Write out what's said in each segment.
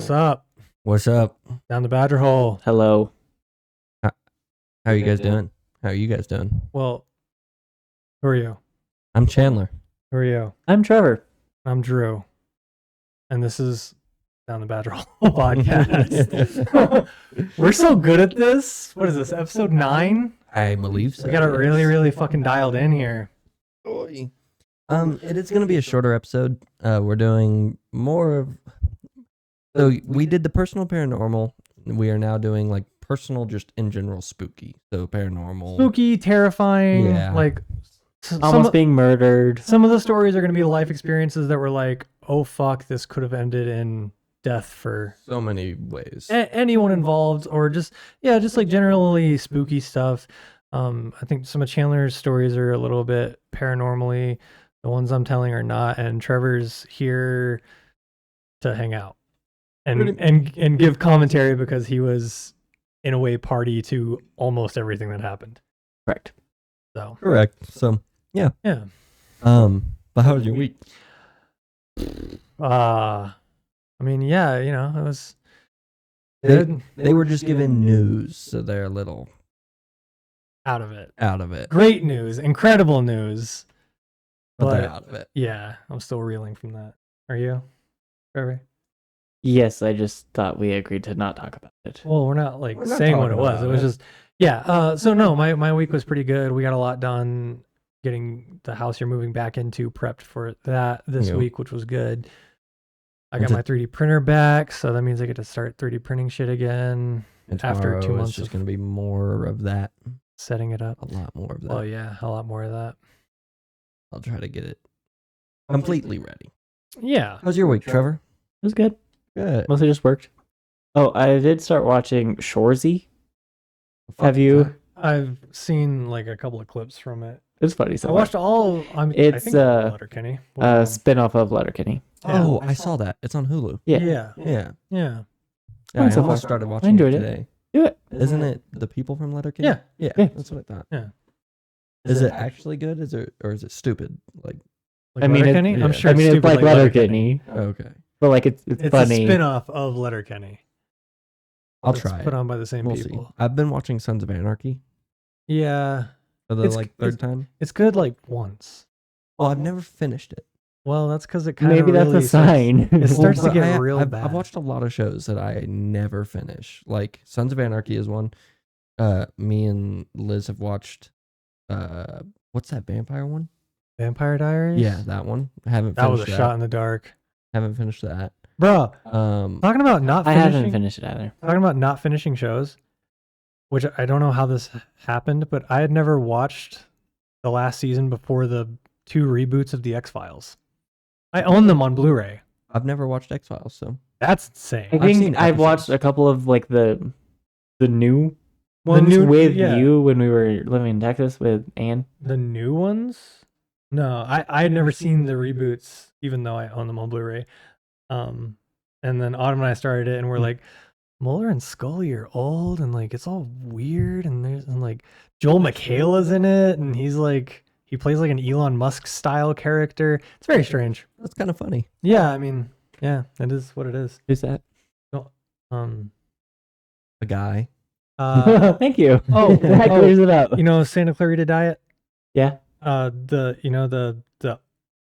What's up? What's up? Down the badger hole. Hello. How are you guys doing? How are you guys doing? Well, who are you? I'm Chandler. Who are you? I'm Trevor. I'm Drew. And this is Down the Badger Hole podcast. We're so good at this. What is this, episode 9? I believe so. We got it really, really fucking dialed in here. It is going to be a shorter episode. We're doing more of... So we did the personal paranormal. We are now doing like personal, just in general spooky. So paranormal. Spooky, terrifying, Yeah. like... Almost being murdered. Some of the stories are going to be life experiences that were like, oh fuck, this could have ended in death for So many ways. anyone involved, or just like generally spooky stuff. I think some of Chandler's stories are a little bit paranormally. The ones I'm telling are not, and Trevor's here to hang out and give commentary because he was in a way party to almost everything that happened. Correct. So Correct. So, yeah. yeah. But how was your week? I mean, yeah, it was They, good. they were just given news, so they're a little Out of it. out of it. Great news, incredible news. But they're But out of it. yeah, I'm still reeling from that. Are you, Trevor? Yes, I just thought we agreed to not talk about it. Well, we're not like We're not saying what it talking was. about It was it. just so no, my week was pretty good. We got a lot done getting the house you're moving back into prepped for that this Yeah. week, which was good. I And got my 3D printer back, so that means I get to start 3D printing shit again And after 2 tomorrow months it's just of going to be more of that. setting it up. A lot more of that. Well, yeah, a lot more of that. I'll try to get it completely ready. Yeah. How's your week, Trevor? It was good. Good. Mostly just worked. Oh, I did start watching Shoresy. Have you? I've seen like a couple of clips from it. It's funny. I So watched all. I It's, think Letterkenny. spin-off of Letterkenny. Oh, I saw that. It's on Hulu. Yeah. Yeah. Yeah. Yeah. Yeah, I so almost far. started I watching enjoyed it it. today. Do it. Isn't it the people from Letterkenny? Yeah. Yeah. Yeah. That's what I thought. Yeah. Is it actually good? Or is it stupid? Like, Like I mean, Letterkenny? yeah. I'm sure I mean, it's it's stupid like Letterkenny, okay. but like it's It's funny. a spin-off of Letterkenny. I'll It's try it. put on by the same We'll people. see. I've been watching Sons of Anarchy Yeah. for the It's- third time. It's good like once. Well, I've never finished it. Well, that's because it kind of Maybe that's a sign. It starts to Well, get real I've bad. watched a lot of shows that I never finish. Like Sons of Anarchy is one. Me and Liz have watched. What's that vampire one? Vampire Diaries? Yeah, that one. I haven't. That was finished a shot in the dark. Haven't finished that. Bro, Um, talking about not I finishing. haven't finished it either. Talking about not finishing shows, which I don't know how this happened, but I had never watched the last season before the 2 reboots of the X-Files. I own them on Blu-ray. I've never watched X Files, so That's insane. I I've think seen I've watched episodes. a couple of like the new ones new- with yeah. you when we were living in Texas with Anne. The new ones? No, I had never seen the reboots, even though I own them on Blu-ray. And then Autumn and I started it, and we're like, Mulder and Scully are old, and like it's all weird, and like Joel McHale's in it, and he's like he plays like an Elon Musk style character. It's very strange. that's kind of funny. Yeah, I mean, yeah, it is what it is. Who's that? Um, A guy. Thank you. oh, That clears it up. Santa Clarita Diet. Yeah. The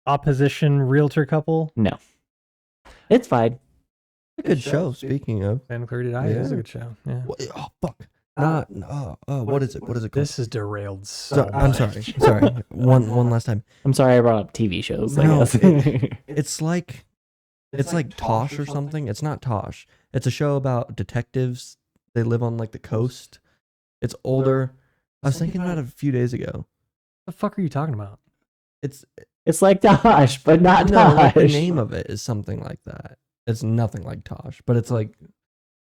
opposition realtor couple. No. It's fine. A good show. Speaking of. Santa Clarita Diet is a Yeah. good show. Yeah. Oh fuck. Not. What is it? What is it called? This is derailed so So, I'm sorry. much. Sorry. One last time. I'm sorry I brought up TV shows. I No, guess. It's like Tosh or something. It's not Tosh. It's a show about detectives. They live on like the coast. It's older. I was thinking about it a few days ago. The fuck are you talking about? It's It's like Tosh, but not no, Tosh. like the name of it is something like that. It's nothing like Tosh, but it's like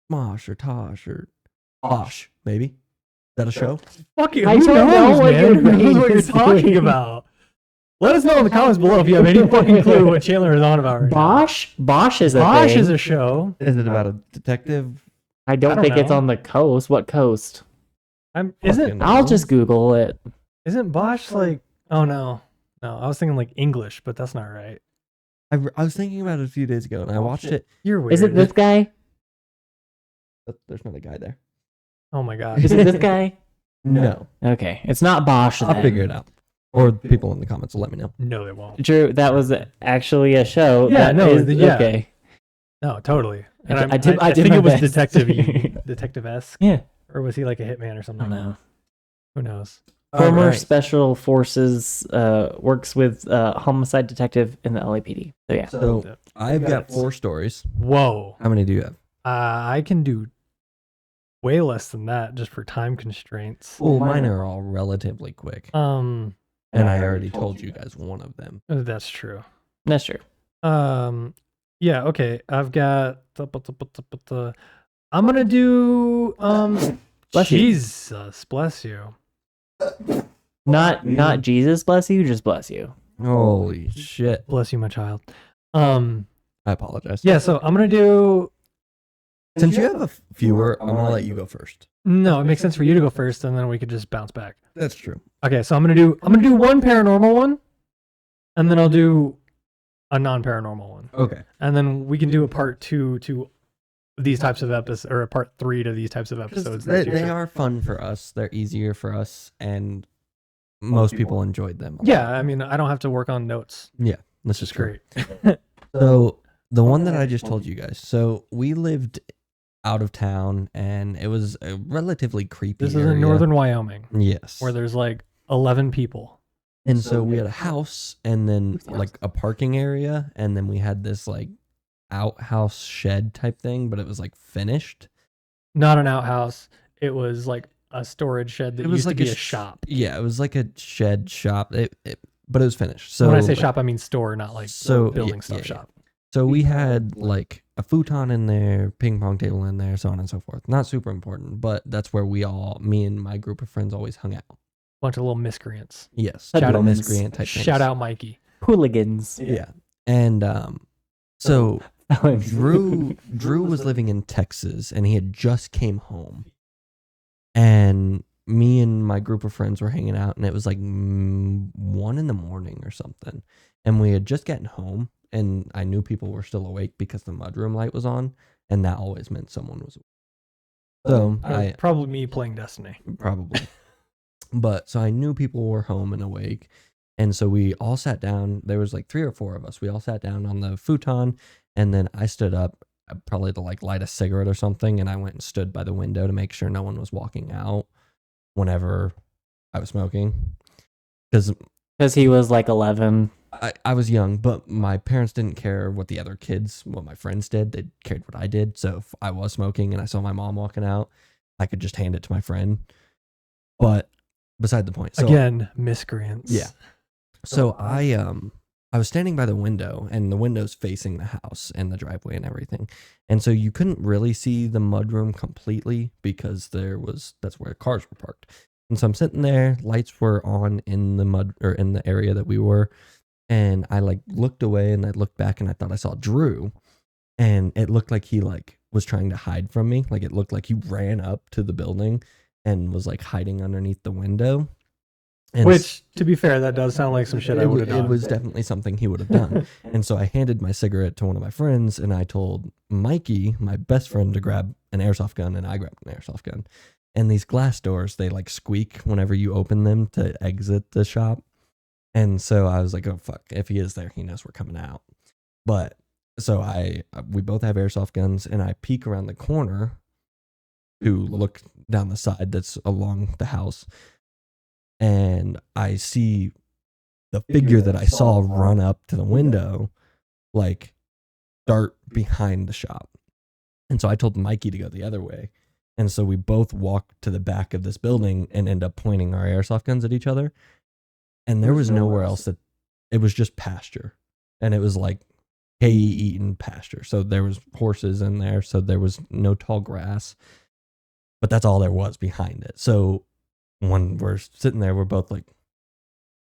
Mosh or Tosh or Tosh, maybe. Is that a show? Fuck you. I Who don't know knows, what man? your Who knows brain what you're is talking doing. about? Let us know in the comments below if you have any fucking clue what Chandler is on about right now. Bosch? Bosch is a Bosch thing. is a show. Is it about a detective? I don't I don't think it's know. on the coast. What coast? Isn't I'll just Google it. Bosch like? Oh no, I was thinking like English, but that's not right. I was thinking about it a few days ago, and I watched it. You're weird. Is it this guy? There's not a guy there. Oh my god. Is it this guy? No. Okay, it's not Bosch. I'll then. figure it out. Or people in the comments will let me know. No, they won't. Drew, that was actually a show. Yeah, that no, is- yeah. Okay. No, totally. And I did I think my it was best. detective-esque, Yeah. or was he like a hitman or I something? don't know. Who knows? Former Alright. Special Forces works with homicide detective in the LAPD. So yeah. So I've got 4 stories. Whoa. How many do you have? I can do way less than that just for time constraints. Well, mine are all relatively quick. Um, And I already told you guys one of them. that's true. That's true. Yeah, okay. I've got I'm gonna do Bless you. Jesus, bless you. Not Jesus bless you, just bless you. Holy shit. Bless you, my child. I apologize. Yeah, so I'm gonna do Since you have a fewer, I'm going to let you go first. no, it makes sense for you to go first, and then we could just bounce back. That's true. Okay, so I'm gonna do one paranormal one, and then I'll do a non-paranormal one. Okay. And then we can do a part 2 to these types of episodes, or a part 3 to these types of episodes. They are fun for us. They're easier for us, and most people enjoyed them. Yeah, I mean, I don't have to work on notes. This is It's true. great. So the one that I just told you guys. So we lived out of town, and it was a relatively creepy This is area. in northern Wyoming, Yes. where there's like 11 people. And so we had a house, and then like a parking area, and then we had this like outhouse shed type thing, but it was like finished. Not an outhouse. It was like a storage shed that It was used like to be a a shop. Yeah, it was like a shed shop. But it was finished. So When I say shop, I mean store, not like So, building yeah, stuff yeah, shop. So we had like a futon in there, ping pong table in there, so on and so forth. Not super important, but that's where me and my group of friends always hung out. Bunch of little miscreants. Yes. Shout little out. miscreant type things. Shout out Mikey. Hooligans. Yeah. And so Drew was living in Texas, and he had just came home. And me and my group of friends were hanging out, and it was like 1 a.m. or something. And we had just gotten home, and I knew people were still awake because the mudroom light was on, and that always meant someone was awake. So I Probably me playing Destiny. probably. But so I knew people were home and awake. And so we all sat down. There was like 3 or 4 of us. We all sat down on the futon, and then I stood up probably to like light a cigarette or something, and I went and stood by the window to make sure no one was walking out whenever I was smoking. Because he was like 11. I was young, but my parents didn't care what my friends did. They cared what I did. So if I was smoking and I saw my mom walking out, I could just hand it to my friend. But beside the point. So, Again, miscreants. Yeah. So I was standing by the window, and the window's facing the house and the driveway and everything. And so you couldn't really see the mudroom completely because that's where cars were parked. And so I'm sitting there, lights were on in the mud, or in the area that we were. And I like looked away, and I looked back, and I thought I saw Drew, and it looked like he like was trying to hide from me. Like it looked like he ran up to the building and was like hiding underneath the window. And Which, to be fair, that does sound like some shit I would have done. It was definitely something he would have done. And so I handed my cigarette to one of my friends, and I told Mikey, my best friend, to grab an airsoft gun, and I grabbed an airsoft gun. And these glass doors, they like squeak whenever you open them to exit the shop. And so I was like, oh, fuck. If he is there, he knows we're coming out. But so we both have airsoft guns, and I peek around the corner to look down the side that's along the house. And I see the figure that I saw run up to the window, like dart behind the shop. And so I told Mikey to go the other way. And so we both walked to the back of this building and end up pointing our airsoft guns at each other. And there was nowhere else it was just pasture. And it was like hay-eaten pasture. So there was horses in there. So there was no tall grass. But that's all there was behind it. So when we're sitting there, we're both like,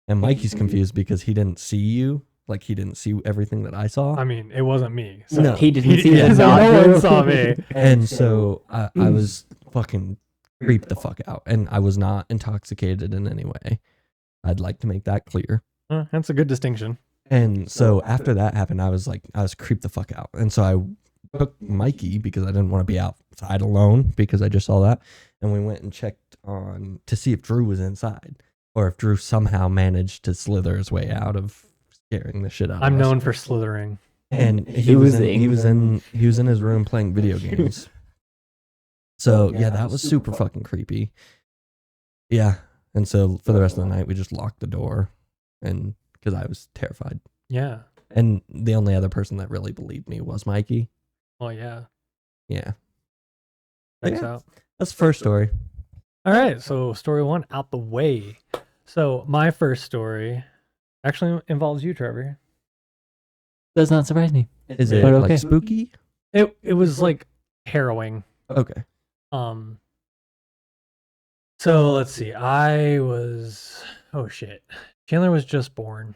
and Mikey's confused because he didn't see you. Like he didn't see everything that I saw. I mean, it wasn't me. So No. He didn't see yeah, the so dog. no one saw me. And so I was fucking creeped the fuck out. And I was not intoxicated in any way. I'd like to make that clear. That's a good distinction. And so after that happened, I was creeped the fuck out. And so I took Mikey because I didn't want to be outside alone because I just saw that. And we went and checked on to see if Drew was inside or if Drew somehow managed to slither his way out of scaring the shit out of us. I'm known for slithering. And he was in his room playing video games. So yeah, that was super fucking creepy. Yeah. And so for the rest of the night, we just locked the door and because I was terrified. Yeah. And the only other person that really believed me was Mikey. Oh yeah. Yeah. Checks Yeah. out. That's the first story. All right. So story 1 out the way. So my first story actually involves you, Trevor. Does not surprise me. Is it But okay. like spooky? It was like harrowing. Okay. So let's see. Oh shit. Chandler was just born.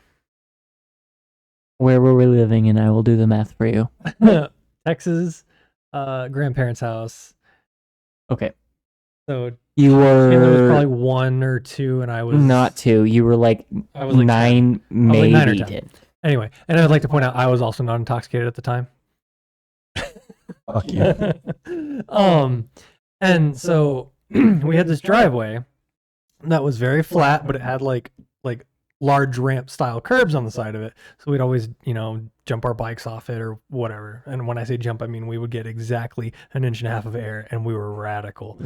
Where were we living? And I will do the math for you. Texas, grandparents' house. Okay. So You Chandler was were probably 1 or 2, and I was not 2. You were like I was like 9, 10. I was like 9 or maybe 10. 10. Anyway, and I'd like to point out I was also not intoxicated at the time. Fuck you. And so we had this driveway that was very flat, but it had like large ramp style curbs on the side of it. So we'd always, jump our bikes off it or whatever. And when I say jump, I mean we would get exactly 1.5 inches of air, and we were radical.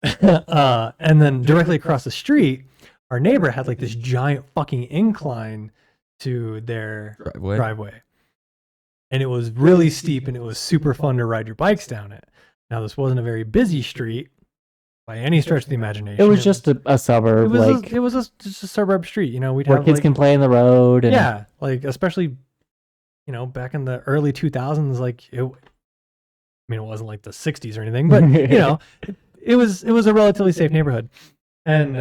And then directly across the street, our neighbor had like this giant fucking incline to their driveway. And it was really steep, and it was super fun to ride your bikes down it. Now, this wasn't a very busy street by any stretch of the imagination. It was just a suburb, it was just a suburb street. We'd where have kids can play in the road. And yeah, like especially, back in the early 2000s, it wasn't like the 60s or anything, but it was a relatively safe neighborhood. And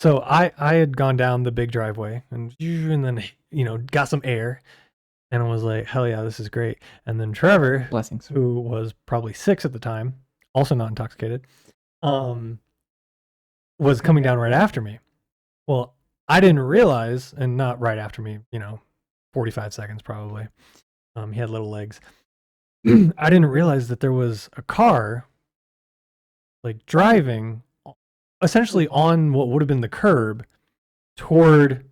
so I had gone down the big driveway and then got some air. And I was like, hell yeah, this is great. And then Trevor, blessings, who was probably 6 at the time, also not intoxicated, was coming down right after me. Well, I didn't realize, and not right after me, 45 seconds probably. He had little legs. I didn't realize that there was a car like driving essentially on what would have been the curb toward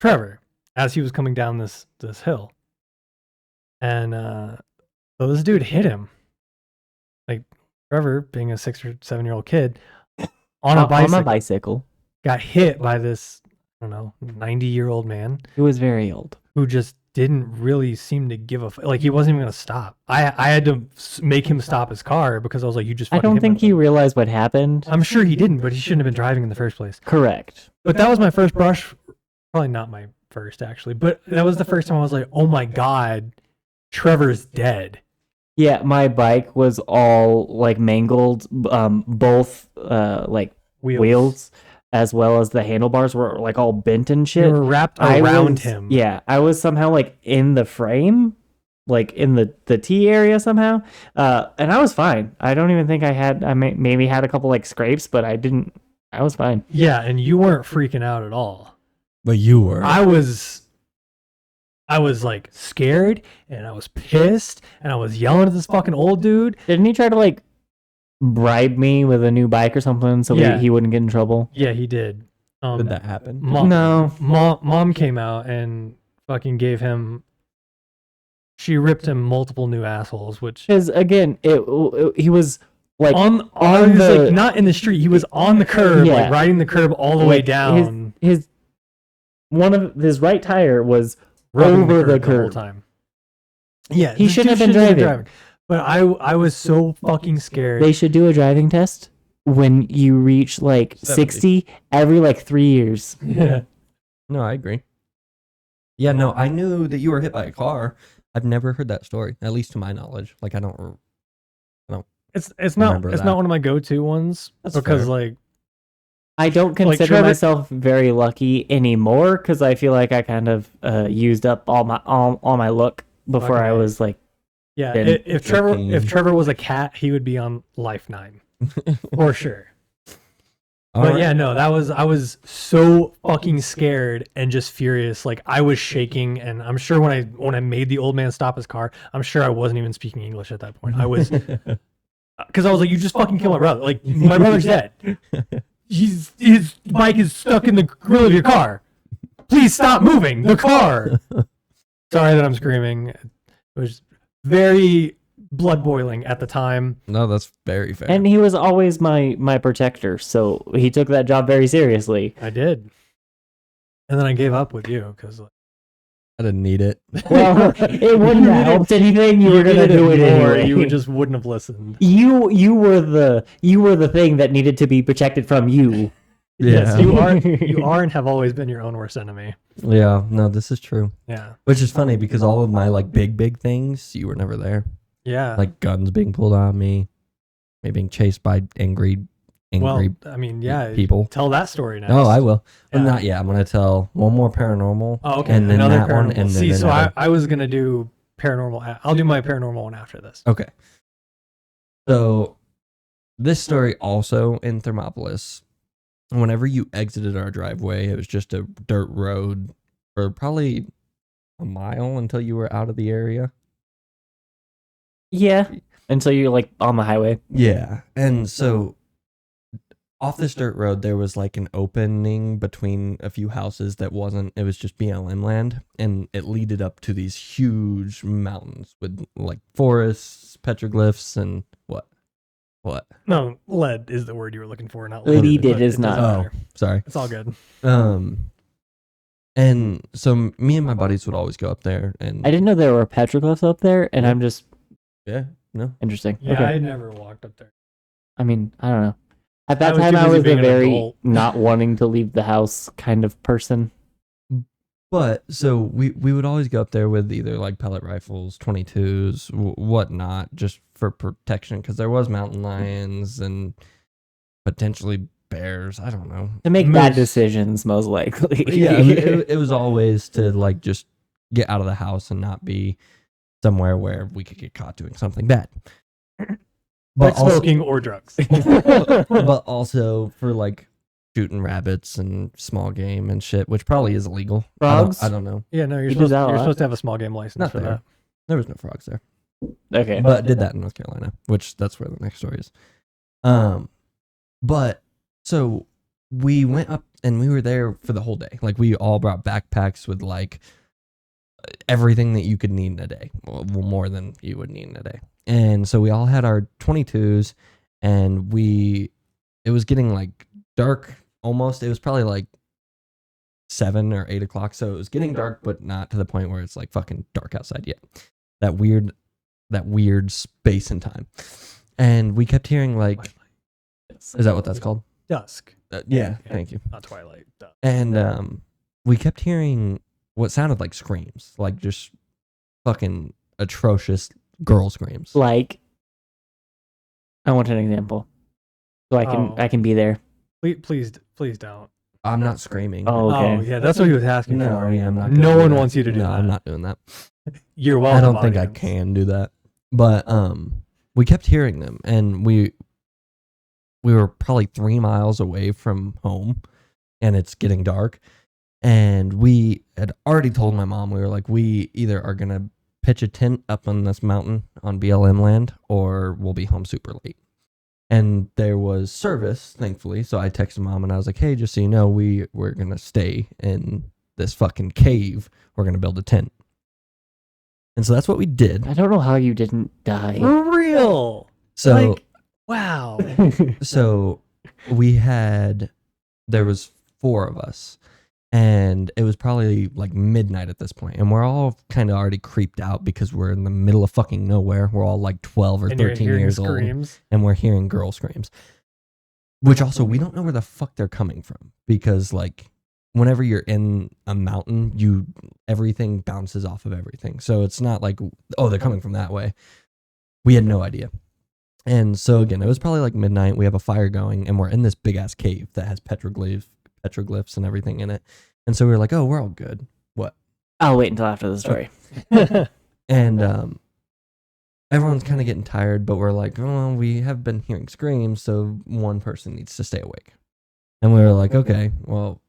Trevor as he was coming down this hill. And so this dude hit him. Like Trevor, being a 6 or 7-year-old kid, on a bicycle, got hit by this, 90-year-old man. He was very old. Who just didn't really seem to give a like he wasn't even gonna stop. I had to make him stop his car because I was like, you just. I don't think he realized what happened. I'm sure he didn't, but he shouldn't have been driving in the first place. Correct. But that was my first brush. Probably not my first actually, but that was the first time I was like, oh my god, Trevor's dead. Yeah, my bike was all like mangled. Both like wheels as well as the handlebars were like all bent and shit. They were wrapped around him. Yeah, I was somehow like in the frame, like in the T area somehow, and I was fine. I don't even think I maybe had a couple like scrapes, but I didn't. I was fine. Yeah, and you weren't freaking out at all. But you were. I was like scared, and I was pissed, and I was yelling at this fucking old dude. Didn't he try to like bribe me with a new bike or something so he wouldn't get in trouble? Yeah, he did. Did that happen? Mom came out and fucking gave him. She ripped him multiple new assholes, which because again, he was like on the like, not in the street. He was on the curb, like riding the curb all the way down. One of his right tire was over the curb the whole time. Yeah, he shouldn't have been driving. But I was so fucking scared. They should do a driving test when you reach like 60 every like 3 years. Yeah. No, I agree. Yeah, no, I knew that you were hit by a car. I've never heard that story, at least to my knowledge. Like I don't. It's not one of my go-to ones. That's because fair. Like I don't consider myself very lucky anymore because I feel like I kind of used up all my luck before I was like. Yeah, if Trevor was a cat, he would be on Life 9 for sure. But yeah, no, I was so fucking scared and just furious. Like I was shaking, and I'm sure when I made the old man stop his car, I'm sure I wasn't even speaking English at that point. I was, because I was like, you just fucking killed my brother. Like my brother's dead. His bike is stuck in the grill of your car. Please stop moving the car. Sorry that I'm screaming. It was very blood boiling at the time. No, that's very fair. And he was always my protector, so he took that job very seriously. I did. And then I gave up with you because I didn't need it. Well, it wouldn't have helped anything. You were gonna do it anyway. You just wouldn't have listened. You were the thing that needed to be protected from you. Yes, you are and have always been your own worst enemy. Yeah, no, this is true. Yeah. Which is funny because all of my like big things, you were never there. Yeah. Like guns being pulled on me being chased by angry well, I mean, yeah, people. Tell that story now. Oh, I will. Yeah. Not yet. I'm gonna tell one more paranormal. Oh, okay. And then another that paranormal. one, and See, then so another. I was gonna do paranormal. I'll do my paranormal one after this. Okay. So this story also in Thermopolis. Whenever you exited our driveway, it was just a dirt road for probably a mile until you were out of the area. Yeah. Until you're like on the highway. Yeah. And so off this dirt road, there was like an opening between a few houses it was just BLM land. And it leaded up to these huge mountains with like forests, petroglyphs, and what? No, lead is the word you were looking for, not Lead lead. is It doesn't not. matter. Sorry. It's all good. And so me and my buddies would always go up there and I didn't know there were petroglyphs up there, and I'm just no. interesting. Yeah, Okay. I never walked up there. I mean, I don't know. At that I was time, too I busy was a being an very adult. not wanting to leave the house kind of person. But so we would always go up there with either like pellet rifles, 22s, whatnot, just for protection because there was mountain lions and potentially bears. I don't know. To make bad Moose. decisions, most likely. Yeah, I mean, it was always to like just get out of the house and not be somewhere where we could get caught doing something bad. Like also, smoking or drugs. but also for like shooting rabbits and small game and shit, which probably is illegal. Frogs? I don't know. Yeah, no, You do that a lot. supposed to have a small game license Not for there. that. There was no frogs there. Okay. But did that in North Carolina, which that's where the next story is. But so we went up and we were there for the whole day. Like we all brought backpacks with like everything that you could need in a day. Well, more than you would need in a day. And so we all had our 22s and it was getting like dark almost. It was probably like 7 or 8 o'clock. So it was getting dark, but not to the point where it's like fucking dark outside yet. That weird space and time. And we kept hearing like, is that what that's called? Dusk, Yeah, thank you. not twilight. Dusk. And we kept hearing what sounded like screams, like just fucking atrocious girl screams. Like, I want an example, so Oh. I can be there. Please don't. I'm not screaming. Oh, okay. Oh, yeah, that's what he was asking No, for. yeah, I'm not. No gonna do one that. wants you to do No, that. I'm not doing that. You're I welcome. don't think I audience. can do that. But we kept hearing them, and we were probably 3 miles away from home, and it's getting dark. And we had already told my mom, we were like, we either are gonna pitch a tent up on this mountain on BLM land, or we'll be home super late. And there was service, thankfully. So I texted mom and I was like, hey, just so you know, we're gonna stay in this fucking cave. We're gonna build a tent. And so that's what we did. I don't know how you didn't die. For real. So Like, wow. so there was 4 of us, and it was probably like midnight at this point, and we're all kind of already creeped out because we're in the middle of fucking nowhere. We're all like 12 or And you're 13 hearing years old, screams. and we're hearing girl screams, which also we don't know where the fuck they're coming from, because like whenever you're in a mountain, everything bounces off of everything. So it's not like, oh, they're coming from that way. We had no idea. And so again, it was probably like midnight. We have a fire going, and we're in this big ass cave that has petroglyphs and everything in it. And so we were like, oh, we're all good. What? I'll wait until after the story. And everyone's kind of getting tired, but we're like, oh, we have been hearing screams, so one person needs to stay awake. And we were like, okay, well,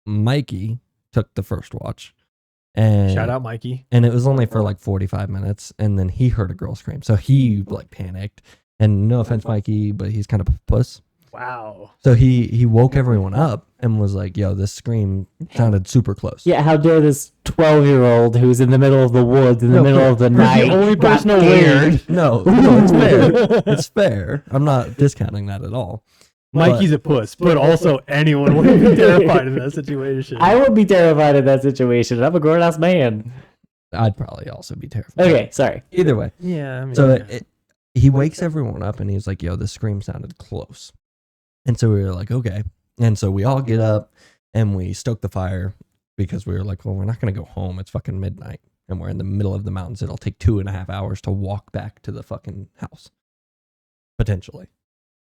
Mikey took the first watch. And Shout out Mikey. And it was only for like 45 minutes. And then he heard a girl scream. So he like panicked. And no offense, Mikey, but he's kind of a puss. Wow. So he woke everyone up and was like, yo, this scream sounded super close. Yeah, how dare this 12-year-old who's in the middle of the woods in the middle of the night. The only got person scared. weird. No, it's fair. It's fair. I'm not discounting that at all. Mikey's a puss, but also anyone would be terrified in that situation. I would be terrified in that situation. I'm a grown-ass man. I'd probably also be terrified. Okay, sorry. Either way. Yeah. I mean, So he wakes everyone up and he's like, yo, this scream sounded close. And so we were like, okay. And so we all get up and we stoke the fire because we were like, well, we're not going to go home. It's fucking midnight and we're in the middle of the mountains. It'll take 2.5 hours to walk back to the fucking house. Potentially.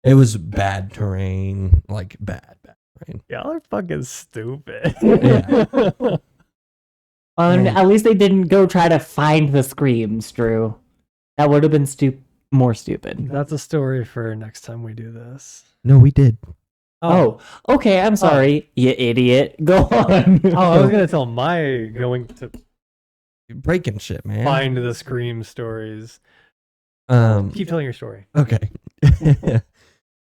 It was bad terrain, like bad terrain. y'all are fucking stupid. Yeah. At least they didn't go try to find the screams, Drew. That would have been more stupid. That's a story for next time we do this. No, we did. Oh, okay. I'm sorry, you idiot. Go on. I was gonna tell my going to Breaking shit, man. find the scream stories. Keep telling your story. Okay.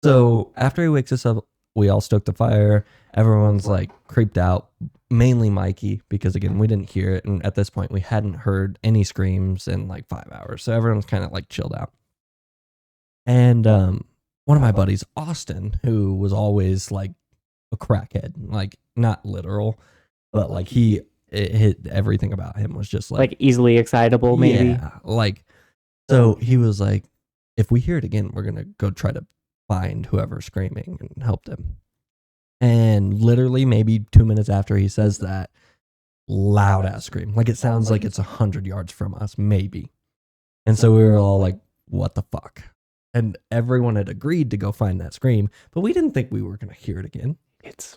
So after he wakes us up, we all stoke the fire. Everyone's like creeped out, mainly Mikey, because again, we didn't hear it. And at this point, we hadn't heard any screams in like 5 hours. So everyone's kind of like chilled out. And one of my buddies, Austin, who was always like a crackhead, like not literal, but like it hit everything about him was just like easily excitable, maybe. Yeah, like, so he was like, if we hear it again, we're going to go try to find whoever's screaming and help them. And literally maybe 2 minutes after he says that, loud ass scream. Like it sounds like it's 100 yards from us, maybe. And so we were all like, what the fuck? And everyone had agreed to go find that scream, but we didn't think we were going to hear it again.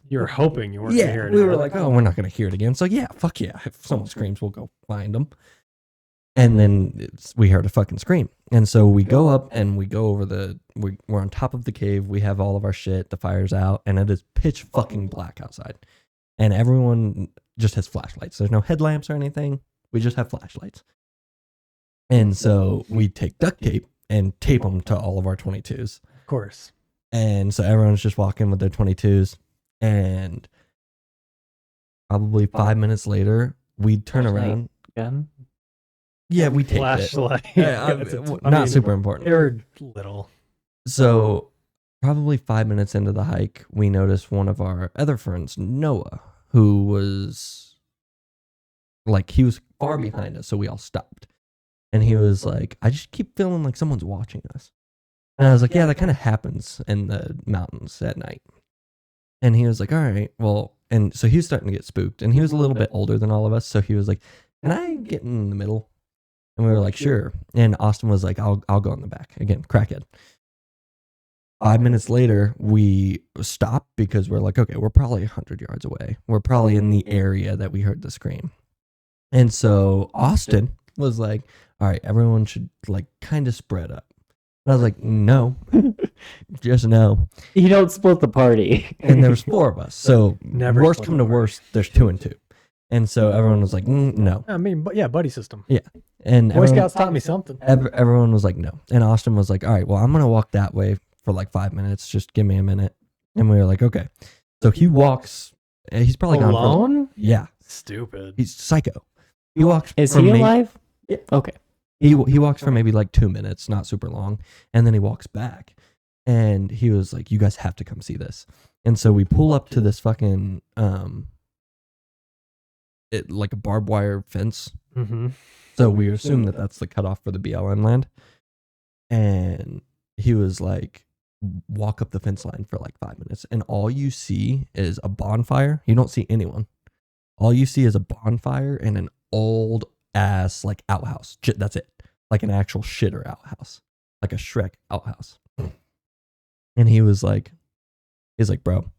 You were hoping you weren't gonna hear it. We were like, oh, we're not going to hear it again. So yeah, fuck yeah. If someone screams, we'll go find them. And then we heard a fucking scream. And so we go up and we go over we're on top of the cave. We have all of our shit. The fire's out and it is pitch fucking black outside. And everyone just has flashlights. There's no headlamps or anything. We just have flashlights. And so we take duct tape and tape them to all of our 22s. Of course. And so everyone's just walking with their 22s. And probably 5 minutes later, we turn around. Gun? Yeah, we taped Flashlight. it. Yeah, not super important. They were little. So probably 5 minutes into the hike, we noticed one of our other friends, Noah, who was like, he was far behind us. So we all stopped. And he was like, I just keep feeling like someone's watching us. And I was like, yeah, that kind of happens in the mountains at night. And he was like, all right, well, and so he was starting to get spooked. And he was a little bit older than all of us. So he was like, can I get in the middle? And we were like, sure. And Austin was like, I'll go in the back. Again, crackhead. 5 minutes later, we stopped because we're like, okay, we're probably 100 yards away. We're probably in the area that we heard the scream. And so Austin was like, all right, everyone should like kind of spread up. And I was like, no, just no. You don't split the party. And there was 4 of us. So Never worst split come to the party. worst, there's 2 and 2. And so everyone was like, no. I mean, but yeah, buddy system. And Boy Scouts taught me something. everyone was like, no. And Austin was like, all right, well, I'm going to walk that way for like 5 minutes. Just give me a minute. And we were like, okay. So he walks. He's probably gone for, Alone? yeah. Stupid. He's psycho. He walks. Is for he may- alive? Yeah. Okay. He walks for maybe like 2 minutes, not super long. And then he walks back. And he was like, you guys have to come see this. And so we pull up to this fucking, like a barbed wire fence. Mm-hmm. So we assume that that's the cutoff for the BLM land. And he was like, walk up the fence line for like 5 minutes. And all you see is a bonfire. You don't see anyone. All you see is a bonfire and an old ass like outhouse. That's it. Like an actual shitter outhouse. Like a Shrek outhouse. And he's like, bro,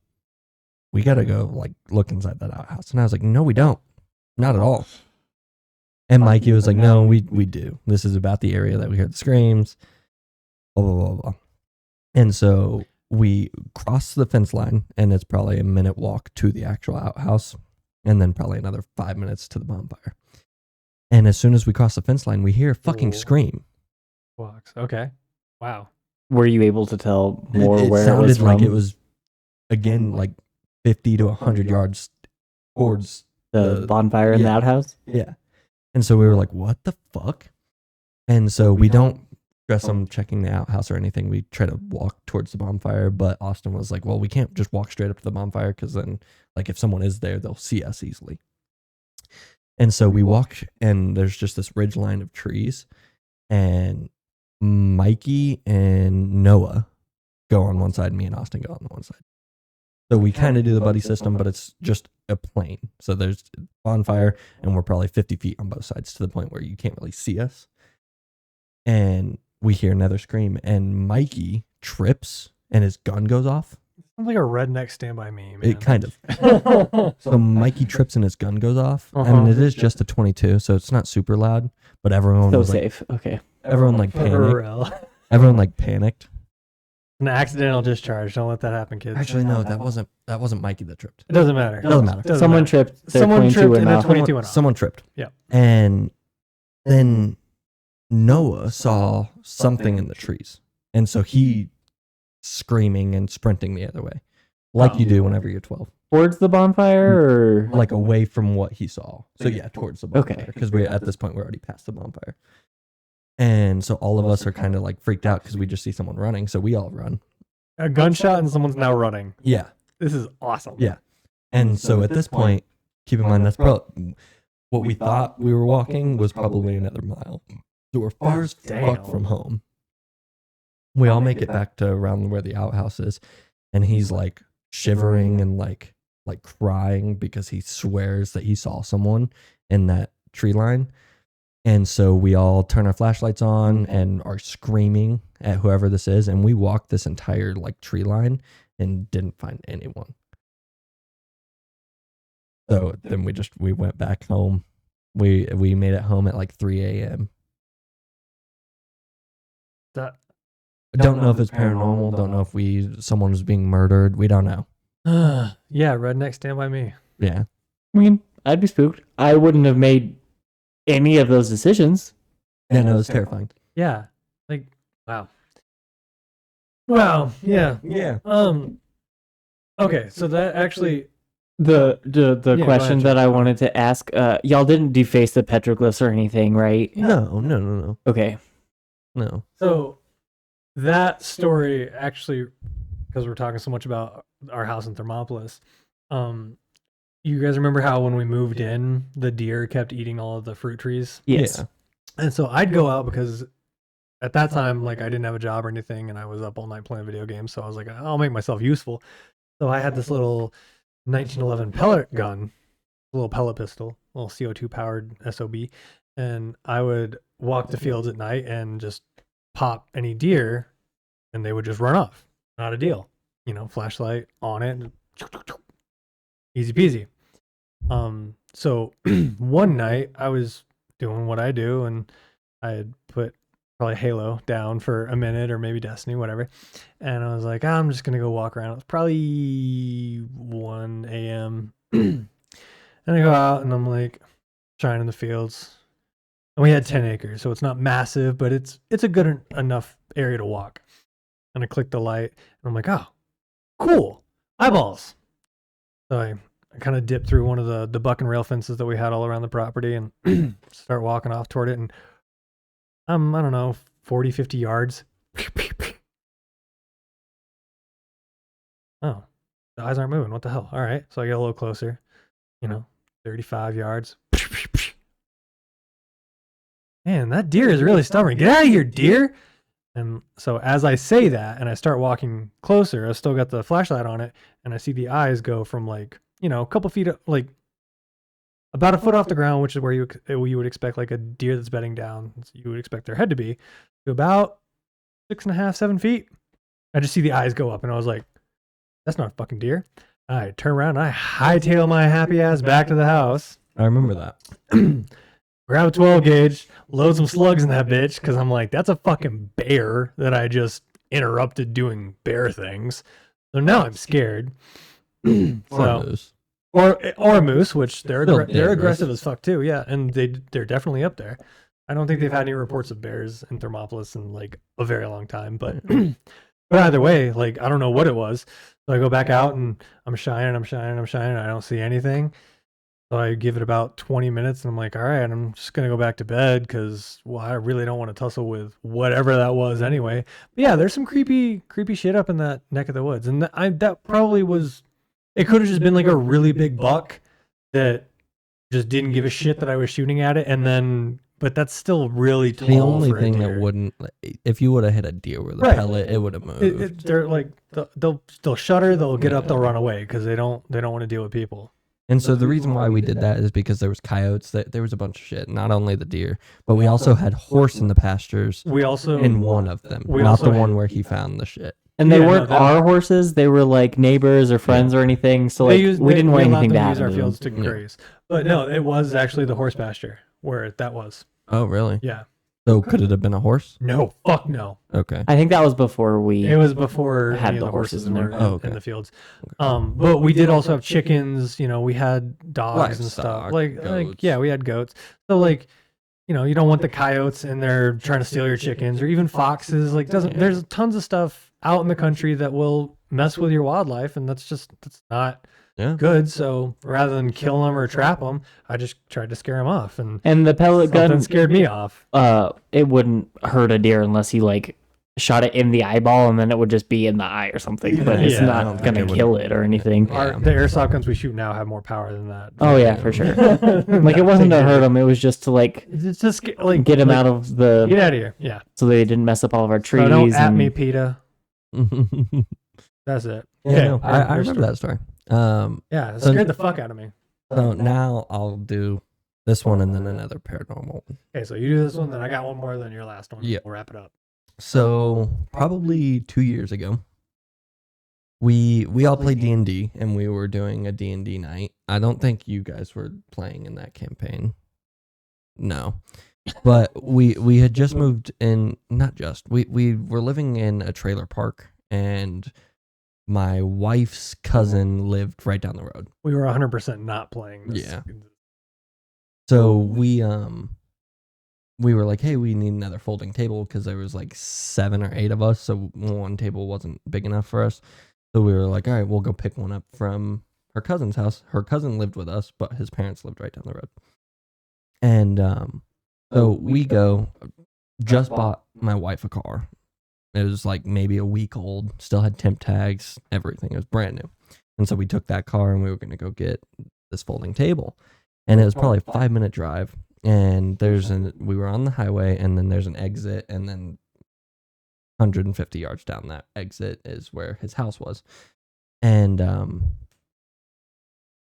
we gotta go like look inside that outhouse. And I was like, no, we don't. Not at all. And Mikey was like, no, we do. This is about the area that we heard the screams. Blah, blah, blah, blah. And so we cross the fence line, and it's probably a minute walk to the actual outhouse, and then probably another 5 minutes to the bonfire. And as soon as we cross the fence line, we hear a fucking scream. Walks. Okay. Wow. Were you able to tell more It where it sounded was like from? it was, again, like 50 to 100 yards towards the bonfire in the outhouse? Yeah. And so we were like, what the fuck? And so we don't stress on checking the outhouse or anything. We try to walk towards the bonfire, but Austin was like, well, we can't just walk straight up to the bonfire because then, like, if someone is there, they'll see us easily. And so we walk, and there's just this ridge line of trees, and Mikey and Noah go on one side, and me and Austin go on the one side. So we kind of do the buddy system, but it's just a plane. So there's bonfire, and we're probably 50 feet on both sides to the point where you can't really see us. And we hear another scream, and Mikey trips, and his gun goes off. Sounds like a redneck Stand By Me, man. It kind of. So Mikey trips, and his gun goes off. I mean, it is just a 22, so it's not super loud, but everyone So was safe. Okay. everyone like panicked. Pharrell. Everyone like panicked. An accidental discharge. Don't let that happen, kids. Actually, no, that wasn't Mikey that tripped. It doesn't matter. It doesn't matter. Someone matter. tripped. Their Someone 22 tripped went and their off. 22 went off. Someone tripped. Yeah. And then Noah saw something in the trees. And so he screaming and sprinting the other way. Like you do whenever you're 12. Towards the bonfire, or Like away from what he saw. So yeah, towards the bonfire. Okay. Because we at this point we're already past the bonfire. And so all of us are kind of like freaked out because we just see someone running. So we all run. A gunshot and someone's now running. Yeah. This is awesome. Yeah. And so at this point, keep in mind that's probably what we thought we were walking was probably another mile. So we're far as fuck from home. We all make it back to around where the outhouse is, and he's like shivering and like crying because he swears that he saw someone in that tree line. And so we all turn our flashlights on and are screaming at whoever this is, and we walked this entire like tree line and didn't find anyone. So then we went back home. We made it home at like 3 a.m. That I don't know if it's paranormal. Don't know if someone was being murdered. We don't know. yeah, redneck Stand By Me. Yeah. I mean, I'd be spooked. I wouldn't have made any of those decisions. Yeah, no, it's terrifying. Yeah. Like, wow. Wow. Yeah. Yeah. Okay, so that actually The go question ahead, that I wanted to ask, y'all didn't deface the petroglyphs or anything, right? No. Okay. No. so that story actually, because we're talking so much about our house in Thermopolis, you guys remember how when we moved in, the deer kept eating all of the fruit trees? Yes. Yeah. And so I'd go out because at that time, like, I didn't have a job or anything, and I was up all night playing video games. So I was like, I'll make myself useful. So I had this little 1911 pellet gun, a little pellet pistol, a little CO2 powered SOB, and I would walk the fields at night and just pop any deer, and they would just run off. Not a deal, flashlight on it, easy peasy. So one night I was doing what I do, and I had put probably Halo down for a minute, or maybe Destiny, whatever. And I was like, I'm just gonna go walk around. It was probably 1 a.m. And I go out, and I'm like trying in the fields. And we had 10 acres, so it's not massive, but it's a good enough area to walk. And I click the light, and I'm like, oh, cool, eyeballs. So I kind of dip through one of the buck and rail fences that we had all around the property and start walking off toward it. And I don't know, 40, 50 yards. Oh, the eyes aren't moving. What the hell? All right. So I get a little closer, 35 yards. Man, that deer is really stubborn. Get out of here, deer. And so as I say that and I start walking closer, I still got the flashlight on it, and I see the eyes go from like, a couple feet, like about a foot off the ground, which is where you would expect like a deer that's bedding down. You would expect their head to be, to about 6.5, 7 feet. I just see the eyes go up, and I was like, that's not a fucking deer. I turn around and I hightail my happy ass back to the house. I remember that. Grab a 12 gauge, load some slugs in that bitch, because I'm like, that's a fucking bear that I just interrupted doing bear things. So now I'm scared. Or So moose. or a moose, which they're Still they're dangerous. aggressive as fuck too. Yeah, and they're definitely up there. I don't think they've had any reports of bears in Thermopolis in like a very long time, but but either way, like I don't know what it was. So I go back out and I'm shining. I don't see anything. So I give it about 20 minutes and I'm like, all right, I'm just going to go back to bed because, well, I really don't want to tussle with whatever that was anyway. But yeah, there's some creepy shit up in that neck of the woods. And that probably was, it could have just been like a really big buck that just didn't give a shit that I was shooting at it. And then, but that's still really tall. The only for a thing that deer. wouldn't, if you would have hit a deer with a Right. pellet, it would have moved. They're like, they'll shudder, they'll get up, they'll run away because they don't want to deal with people. And so the reason why we did that is because there was coyotes. There was a bunch of shit. Not only the deer, but we also had horse in the pastures. We also, In one of them, We not also the had- one where he found the shit. And they Yeah, no, weren't that- our horses; they were like neighbors or friends or anything. So like we didn't want allowed anything to them use happen our to them. fields to Yeah. graze. But no, it was actually the horse pasture where that was. Oh, really? Yeah. So could it have been a horse? No, fuck no. Okay. I think that was before we. It was before Had any of the the horses horses in were there. Oh, okay. in the fields. But we did also have chickens. We had dogs and stuff. Livestock, Like goats. yeah, we had goats. So like, you don't want the coyotes in there trying to steal your chickens or even foxes. Like there's tons of stuff out in the country that will mess with your wildlife, and that's not Yeah. good. So rather than kill them or trap them, I just tried to scare them off, and And the pellet something gun, scared me off. it wouldn't hurt a deer unless he like shot it in the eyeball, and then it would just be in the eye or something. But it's Yeah, I don't not think gonna it would- kill it or anything. Yeah. The airsoft guns we shoot now have more power than that. Oh yeah, for sure. Like it wasn't to hurt him; it was just to like It's just like get him out of the Get out of here. Yeah. so they didn't mess up all of our trees. So don't at and- me, PETA. yeah, That's it. no, I your remember story. that story. Yeah, it So- scared the fuck out of me. So now I'll do this one and then another paranormal one. Okay, so you do this one, then I got one more than your last one. Yeah. We'll wrap it up. So probably 2 years ago, we all played D&D and we were doing a D&D night. I don't think you guys were playing in that campaign. No. But we had just moved in, not just. We were living in a trailer park and my wife's cousin lived right down the road. We were 100% not playing this. Yeah. So we were like, hey, we need another folding table because there was like 7 or 8 of us, so one table wasn't big enough for us. So we were like, all right, we'll go pick one up from her cousin's house. Her cousin lived with us, but his parents lived right down the road. And so we go, just bought my wife a car. It was like maybe a week old, still had temp tags, everything. It was brand new. And so we took that car and we were going to go get this folding table. And it was probably a 5-minute drive. And we were on the highway, and then there's an exit, and then 150 yards down that exit is where his house was. And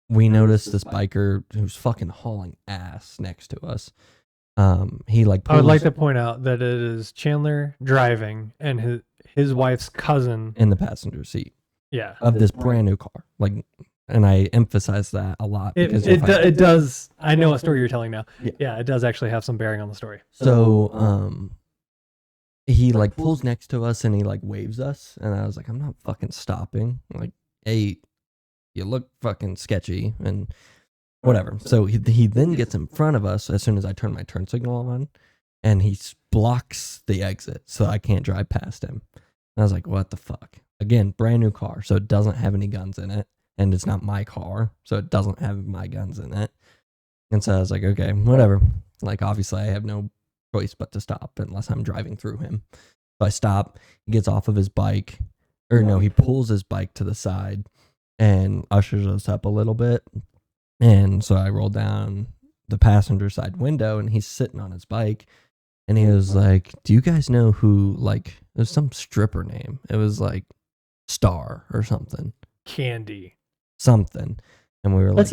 we noticed this biker who's fucking hauling ass next to us. He like I would like pulls to point out that it is Chandler driving and his wife's cousin. in the passenger seat Yeah. of this brand new car. Like, and I emphasize that a lot because you'll find- It does. I know what story you're telling now. Yeah. Yeah, it does actually have some bearing on the story. So, he like pulls next to us and he like waves us, and I was like, I'm not fucking stopping. Like, hey, you look fucking sketchy and whatever. So he then gets in front of us as soon as I turn my turn signal on, and he blocks the exit so I can't drive past him. And I was like, what the fuck? Again, brand new car, so it doesn't have any guns in it, and it's not my car, so it doesn't have my guns in it. And so I was like, okay, whatever. Like, obviously, I have no choice but to stop unless I'm driving through him. So I stop. He gets off of his bike, or no, he pulls his bike to the side and ushers us up a little bit. And so I roll down the passenger side window, and he's sitting on his bike. And he was like, do you guys know who, like, there's some stripper name. It was like Star or something. Something. And we were like, let's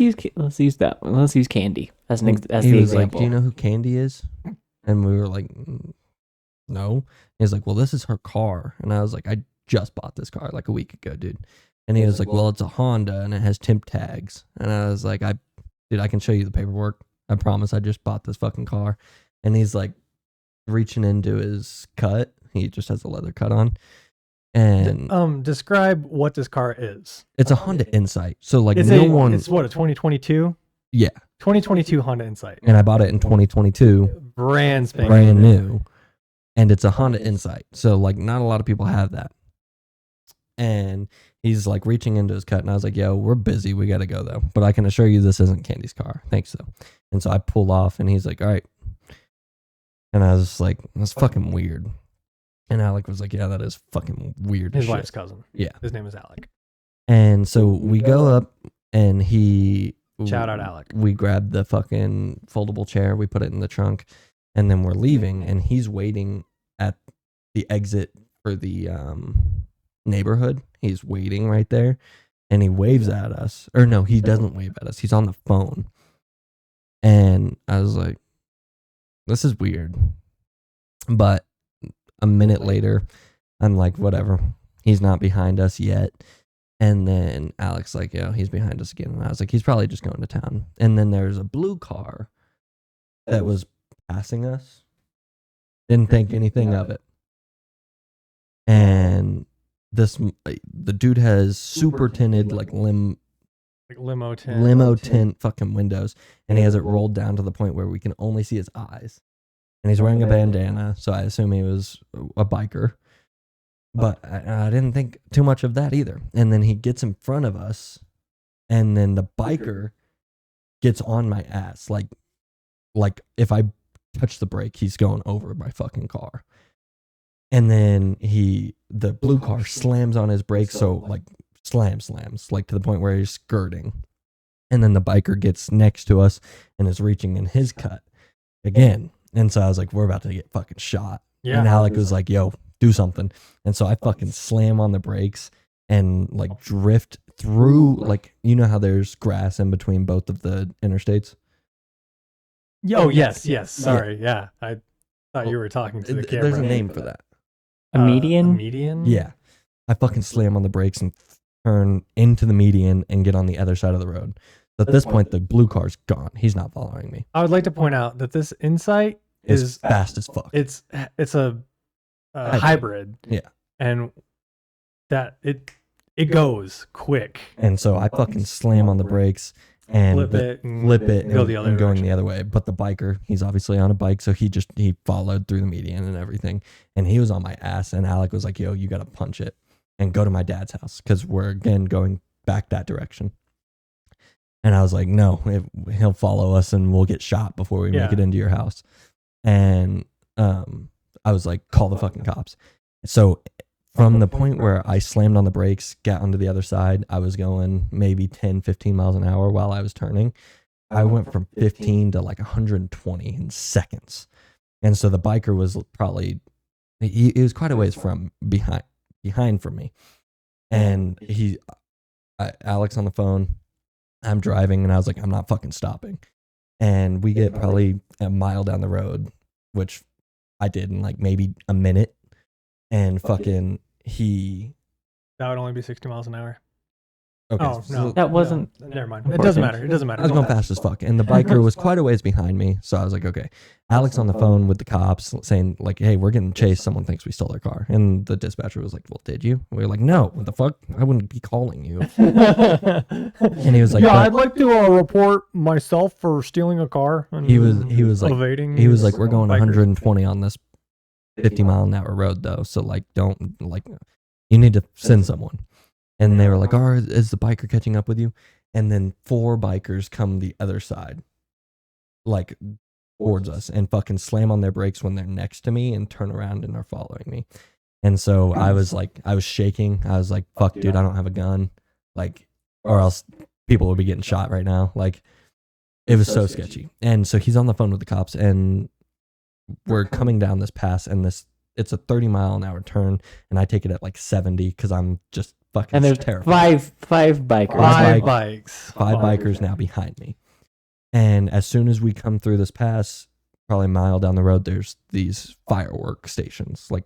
use that one. Let's use Candy as he the was like, example. do you know who Candy is? And we were like, no. He's like, well, this is her car. And I was like, I just bought this car like a week ago, dude. And he was like, well, it's a Honda and it has temp tags. And I was like, dude, I can show you the paperwork. I promise I just bought this fucking car. And he's like reaching into his cut. He just has a leather cut on. And Describe what this car is. it's a Honda Insight. So like It's it's what, a 2022? Yeah. 2022 Honda Insight. And I bought it in 2022. Brand spanking Brand new. And it's a Honda Insight. So like not a lot of people have that. And he's like reaching into his cut, and I was like, yo, we're busy. We got to go though. But I can assure you this isn't Candy's car. Thanks though. And so I pull off, and he's like, all right. And I was like, that's fucking weird. And Alec was like, yeah, that is fucking weird. His as wife's shit. cousin. Yeah. His name is Alec. And so we go up, and Shout out Alec. We grab the fucking foldable chair, we put it in the trunk, and then we're leaving, and he's waiting at the exit for the neighborhood. He's waiting right there, and he waves at us. Or no, he doesn't wave at us. He's on the phone. And I was like, this is weird. But a minute later, I'm like, whatever. He's not behind us yet. And then Alex like, yeah, he's behind us again. And I was like, he's probably just going to town. And then there's a blue car that was passing us. Didn't think anything of it. And the dude has super tinted like limo tint fucking windows, and he has it rolled down to the point where we can only see his eyes. And he's wearing a bandana, so I assume he was a biker. But I didn't think too much of that either. And then he gets in front of us, and then the biker gets on my ass. Like if I touch the brake, he's going over my fucking car. And then the blue car slams on his brakes, so like slams, like to the point where he's skirting. And then the biker gets next to us and is reaching in his cut again. And so I was like, we're about to get fucking shot. Yeah. And Alec was like, yo, do something. And so I fucking slam on the brakes and like drift through, like, you know how there's grass in between both of the interstates? Oh, yes. Sorry. Yeah. I thought you were talking to the camera. There's a name for that. A median? A median? Yeah. I fucking slam on the brakes and turn into the median and get on the other side of the road. So at this point, the blue car's gone. He's not following me. I would like to point out that this Insight is fast as fuck. It's a hybrid. Yeah. And that it goes quick. And so I fucking slam on the brakes and flip it and go the other and going direction. the other way. But the biker, he's obviously on a bike, so he followed through the median and everything. And he was on my ass, and Alec was like, yo, you gotta punch it and go to my dad's house, because we're again going back that direction. And I was like, no, he'll follow us and we'll get shot before we make it into your house. And I was like, call the fucking cops. So from the point where I slammed on the brakes, got onto the other side, I was going maybe 10, 15 miles an hour while I was turning. I went from 15 to like 120 in seconds. And so the biker was probably, he was quite a ways from behind from me. And Alex on the phone, I'm driving, and I was like, I'm not fucking stopping. And we get probably a mile down the road, which I did in like maybe a minute. And fucking that would only be 60 miles an hour. Okay. Oh, no. That wasn't. No, never mind. It doesn't matter. I was going fast as fuck. And the biker was quite a ways behind me. So I was like, okay. Alex on the phone with the cops saying, like, hey, we're getting chased. Someone thinks we stole their car. And the dispatcher was like, well, did you? We were like, no. What the fuck? I wouldn't be calling you. And he was like, yeah, I'd like to report myself for stealing a car. And he was like, evading. he was like, we're going bikers. 120 on this 50 mile an hour road though. So like, don't like, you need to send someone. And they were like, oh, is the biker catching up with you? And then 4 bikers come the other side, like towards us, and fucking slam on their brakes when they're next to me and turn around and are following me. And so I was shaking. I was like, fuck, dude, I don't have a gun. Like, or else people would be getting shot right now. Like, it was so sketchy. And so he's on the phone with the cops, and we're coming down this pass, and it's a 30 mile an hour turn, and I take it at like 70 because I'm just fucking And there's terrified. five bikers. Five bikes. 5 bikers now behind me. And as soon as we come through this pass, probably a mile down the road, there's these firework stations, like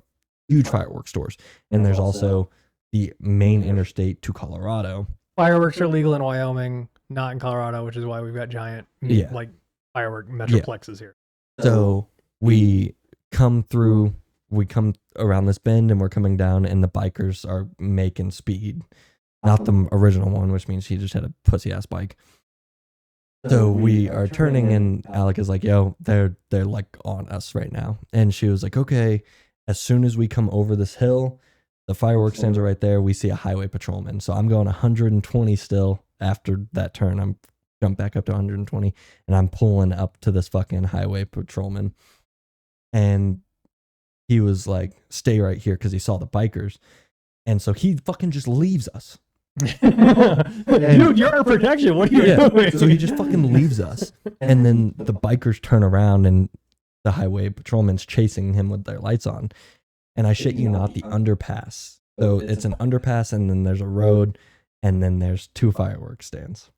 huge firework stores. And there's also the main interstate to Colorado. Fireworks are legal in Wyoming, not in Colorado, which is why we've got giant like firework metroplexes here. So we come around this bend and we're coming down and the bikers are making speed. Not the original one, which means he just had a pussy ass bike. So we are turning and Alec is like, yo, they're like on us right now. And she was like, okay, as soon as we come over this hill, the fireworks stands are right there. We see a highway patrolman. So I'm going 120 still after that turn. I'm jump back up to 120 and I'm pulling up to this fucking highway patrolman. And he was like, stay right here because he saw the bikers. And so he fucking just leaves us. Dude, you're our protection. What are you doing? So he just fucking leaves us. And then the bikers turn around and the highway patrolman's chasing him with their lights on. And I shit you not, the underpass. So it's an underpass and then there's a road and then there's 2 fireworks stands.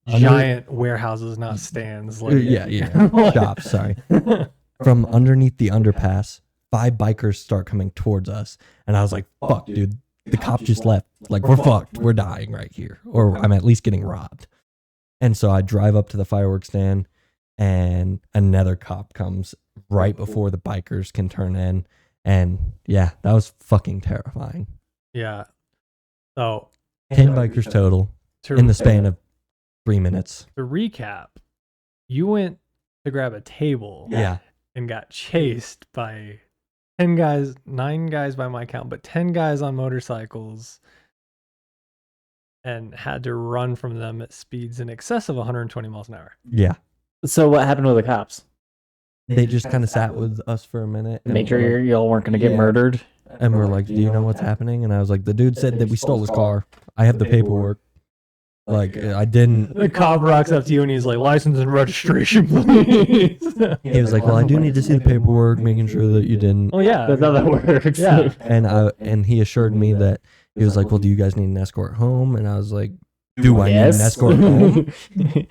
Giant warehouses, not stands. Like, Yeah. Shops, sorry. From underneath the underpass, 5 bikers start coming towards us. And I was like, fuck, dude. The cop just left. Like, we're fucked. We're dying right here. Or I'm at least getting robbed. And so I drive up to the fireworks stand and another cop comes right before the bikers can turn in. And yeah, that was fucking terrifying. Yeah. So 10 bikers total in the span of 3 minutes. To recap, you went to grab a table and got chased by 10 guys, 9 guys by my count, but 10 guys on motorcycles and had to run from them at speeds in excess of 120 miles an hour. Yeah. So what happened with the cops? They just kind of sat with us for a minute. And Make sure y'all weren't going to get Yeah. murdered. And we're like, do you know what's happening? And I was like, the dude said that we stole his car. I have the paperwork. Like, I didn't. The cop rocks up to you and he's like, license and registration, please. He was like, well, I do need to see the paperwork, making sure that you didn't. Oh, yeah. That's how that works. Yeah. And he assured me that he was like, well, do you guys need an escort home? And I was like, do I need an escort home?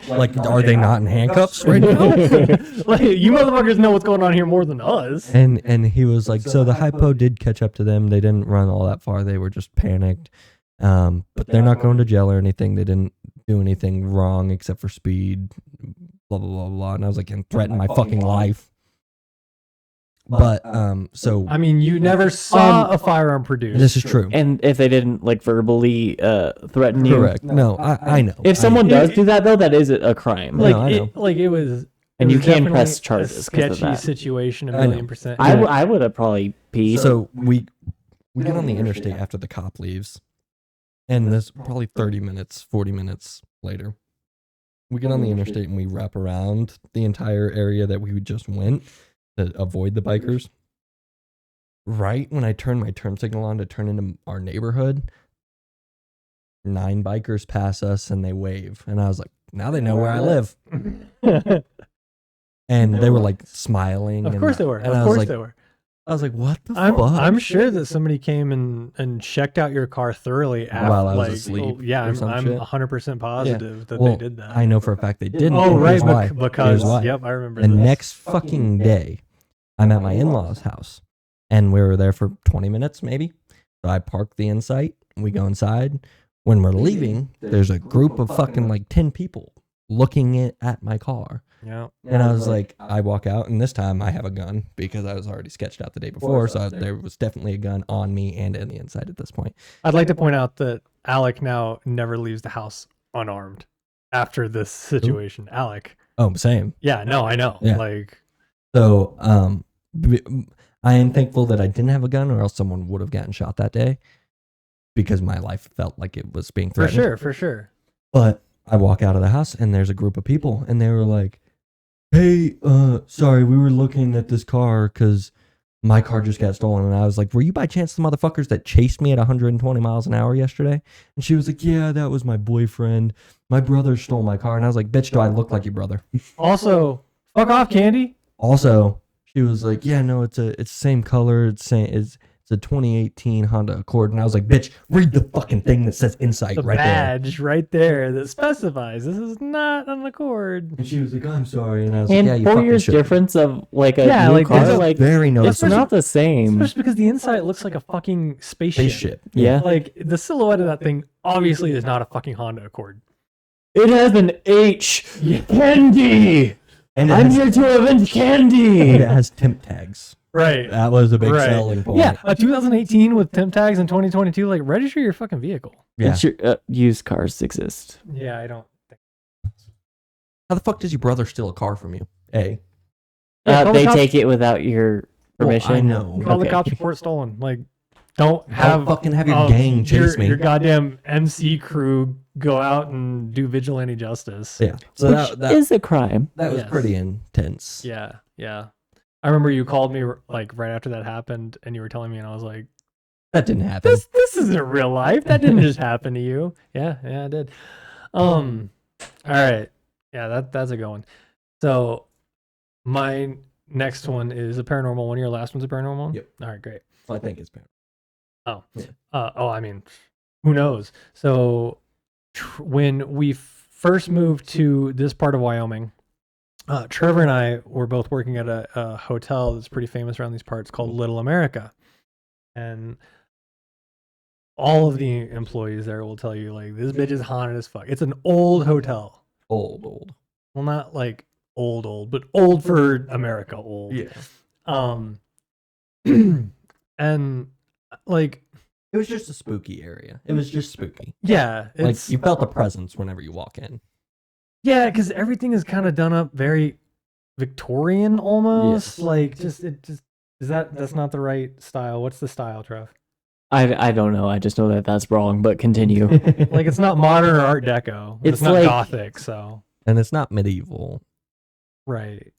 Like, are they not in handcuffs right now? Like, you motherfuckers know what's going on here more than us. And he was like, so the hypo did catch up to them. They didn't run all that far. They were just panicked. But they're not going to jail or anything. They didn't do anything wrong except for speed, blah, blah, blah, blah. And I was like, and threaten my fucking life. But, so. I mean, you never saw a firearm produced. This is true. And if they didn't like verbally threaten you. Correct. No, I know. If someone does do that though, that is a crime. No, I know. It was. And it you was can definitely press a charges 'cause of sketchy that. situation, I know. 1,000,000%. I would have probably peed. So we get on the interstate after the cop leaves. And this probably 30 minutes, 40 minutes later. We get on the interstate and we wrap around the entire area that we just went to avoid the bikers. Right when I turn my turn signal on to turn into our neighborhood, 9 bikers pass us and they wave. And I was like, now they know where I live. And they were like smiling. Of course they were. And Of I was course like, they were. I was like, what the I'm fuck? sure that somebody came and checked out your car thoroughly after, While I was like, asleep yeah, or some I'm shit. 100% positive that Well, they did that. I know for a fact they didn't. Oh, and right, here's why. because Here's why. yep, I remember. The this. next fucking day, I'm at my in-laws' house, and we were there for 20 minutes, maybe. So I park the Insight, we go inside. When we're leaving, there's a group of fucking like 10 people looking at my car. Yeah. And I was like, I walk out, and this time I have a gun because I was already sketched out the day before, so there was definitely a gun on me and in the Insight at this point. I'd like to point out that Alec now never leaves the house unarmed after this situation. Alec. Oh, same. Yeah, no, I know. Yeah. Like, So, I am thankful that I didn't have a gun, or else someone would have gotten shot that day because my life felt like it was being for threatened. sure, for sure. But I walk out of the house, and there's a group of people, and they were like, hey, sorry, we were looking at this car because my car just got stolen. And I was like, were you by chance the motherfuckers that chased me at 120 miles an hour yesterday? And she was like, yeah, that was my boyfriend. My brother stole my car. And I was like, bitch, do I look like your brother? Also, fuck off, Candy. Also, she was like, yeah, no, it's the same color. It's a 2018 Honda Accord. And I was like, bitch, read the fucking thing that says Insight The right there. badge right there that specifies this is not an Accord. And she was like, I'm sorry. And I was and like, yeah, you 4 fucking years should. difference of like a Yeah, new like, car, there's a like Very it's noticeable. not the same. Especially because the Insight looks like a fucking spaceship. Spaceship. Yeah. Like, the silhouette of that thing obviously is not a fucking Honda Accord. It has an H. Candy. And I'm here to avenge candy. it has temp tags. Right. That was a big Right. selling point. Yeah, a 2018 with temp tags in 2022. Like, register your fucking vehicle. Yeah. Used cars exist. Yeah, I don't. How the fuck does your brother steal a car from you? Yeah, call the They cops. take it without your permission. Well, I know. Call the Okay. cops, report stolen. Like, don't have fucking have your gang chase me. Your goddamn MC crew go out and do vigilante justice. Yeah. So Which that is a crime. was Yes. pretty intense. Yeah, yeah. I remember you called me like right after that happened, and you were telling me, and I was like, That didn't happen. "This isn't real life. That didn't just happen to you." Yeah, it did. All right. Yeah, that's a good one. So, my next one is a paranormal one. Your last one's a paranormal one. Yep. All right, great. I think it's bad. I mean, who knows? So, when we first moved to this part of Wyoming, Trevor and I were both working at a hotel that's pretty famous around these parts called Little America. And all of the employees there will tell you, like, this bitch is haunted as fuck. It's an old hotel. Old. Well, not like old, but old for America old. Yeah. And like, It was just a spooky area. It was just spooky. yeah, Like it's you felt the presence whenever you walk in. yeah, because everything is kind of done up very Victorian almost. Yes. Like that's not the right style. What's the style, Trev? I don't know. I just know that that's wrong, but continue. Like, it's not modern or Art Deco. It's It's not like- Gothic, so And it's not medieval. right.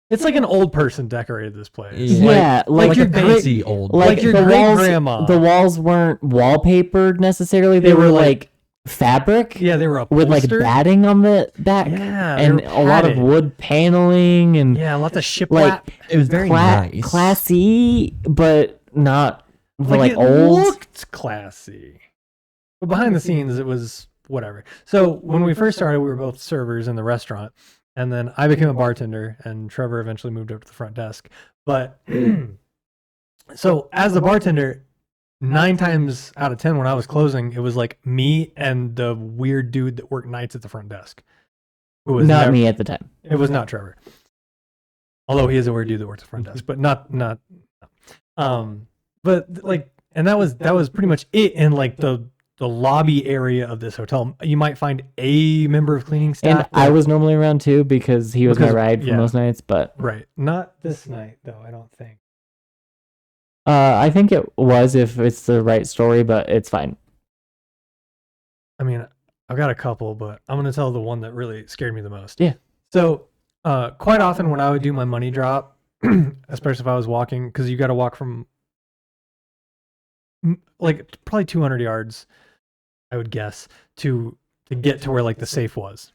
It's like an old person decorated this place. Yeah. Yeah, Like, like your a great- fancy old. like your the great-grandma. The walls weren't wallpapered necessarily. They They were were like fabric Yeah, they were with like upholstered. batting on the back. Yeah, and they were a lot of padded. wood paneling and Yeah, lots of shiplap. like It was very nice. classy, but not like it old. looked classy, but behind the scenes it was whatever. So when we first started, we were both servers in the restaurant, and then I became a bartender, and Trevor eventually moved up to the front desk. But so as the bartender, 9 times out of 10 when I was closing, it was like me and the weird dude that worked nights at the front desk. Who was Not never- me at the time. It was not Trevor. Although he is a weird dude that works at the front desk, but not but like, and that was pretty much it in like the lobby area of this hotel. You might find a member of cleaning And staff. I but- was normally around too because he was my Because- ride for yeah. most nights. But right. Not this night though, I don't think. I think it was if it's the right story, but it's fine. I mean, I've got a couple, but I'm going to tell the one that really scared me the most. Yeah. So, quite often when I would do my money drop, especially if I was walking, because you got to walk from like probably 200 yards, I would guess, to get to where like the safe was.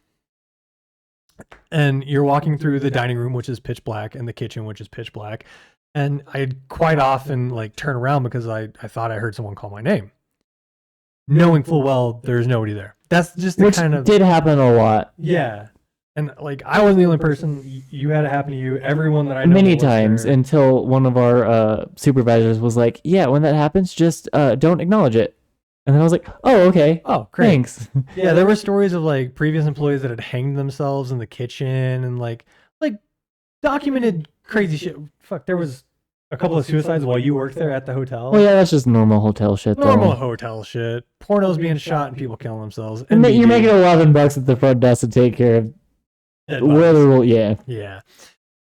And you're walking through the dining room, which is pitch black, and the kitchen, which is pitch black. And I'd quite often like turn around because I thought I heard someone call my name, knowing full well there's nobody there. That's just the Which kind of did happen a lot. yeah. And like I wasn't the only person. You had it happen to you. Everyone that I know Many was times there. until one of our supervisors was like, yeah, when that happens, just don't acknowledge it. And then I was like, oh, okay. Oh, great. Thanks. Yeah, there were stories of like previous employees that had hanged themselves in the kitchen and like documented crazy shit. Fuck, there was a couple of suicides while you worked there at the hotel. Well, yeah, that's just normal hotel shit, though. Normal hotel shit. Pornos being shot and people killing themselves. And you're NBD, making $11 at the front desk to take care of dead bodies. literal, yeah. Yeah.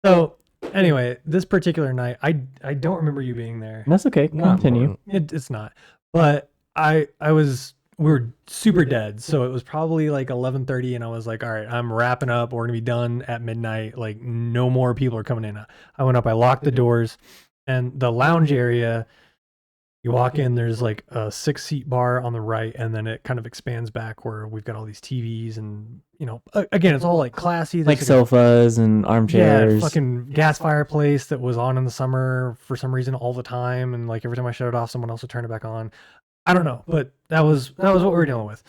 So anyway, this particular night, I don't remember you being there. That's okay. Not Continue. important. It's not. But we were super dead, so it was probably like 11:30, and I was like, all right, I'm wrapping up. We're gonna be done at midnight. Like, no more people are coming in. I went up, I locked the doors, and the lounge area. You walk in, there's like a 6-seat bar on the right, and then it kind of expands back where we've got all these TVs, and again, it's all like classy. Like There's sofas and yeah, armchairs. fucking gas fireplace that was on in the summer for some reason all the time, and like every time I shut it off, someone else would turn it back on. I don't know, but that was what we were dealing with.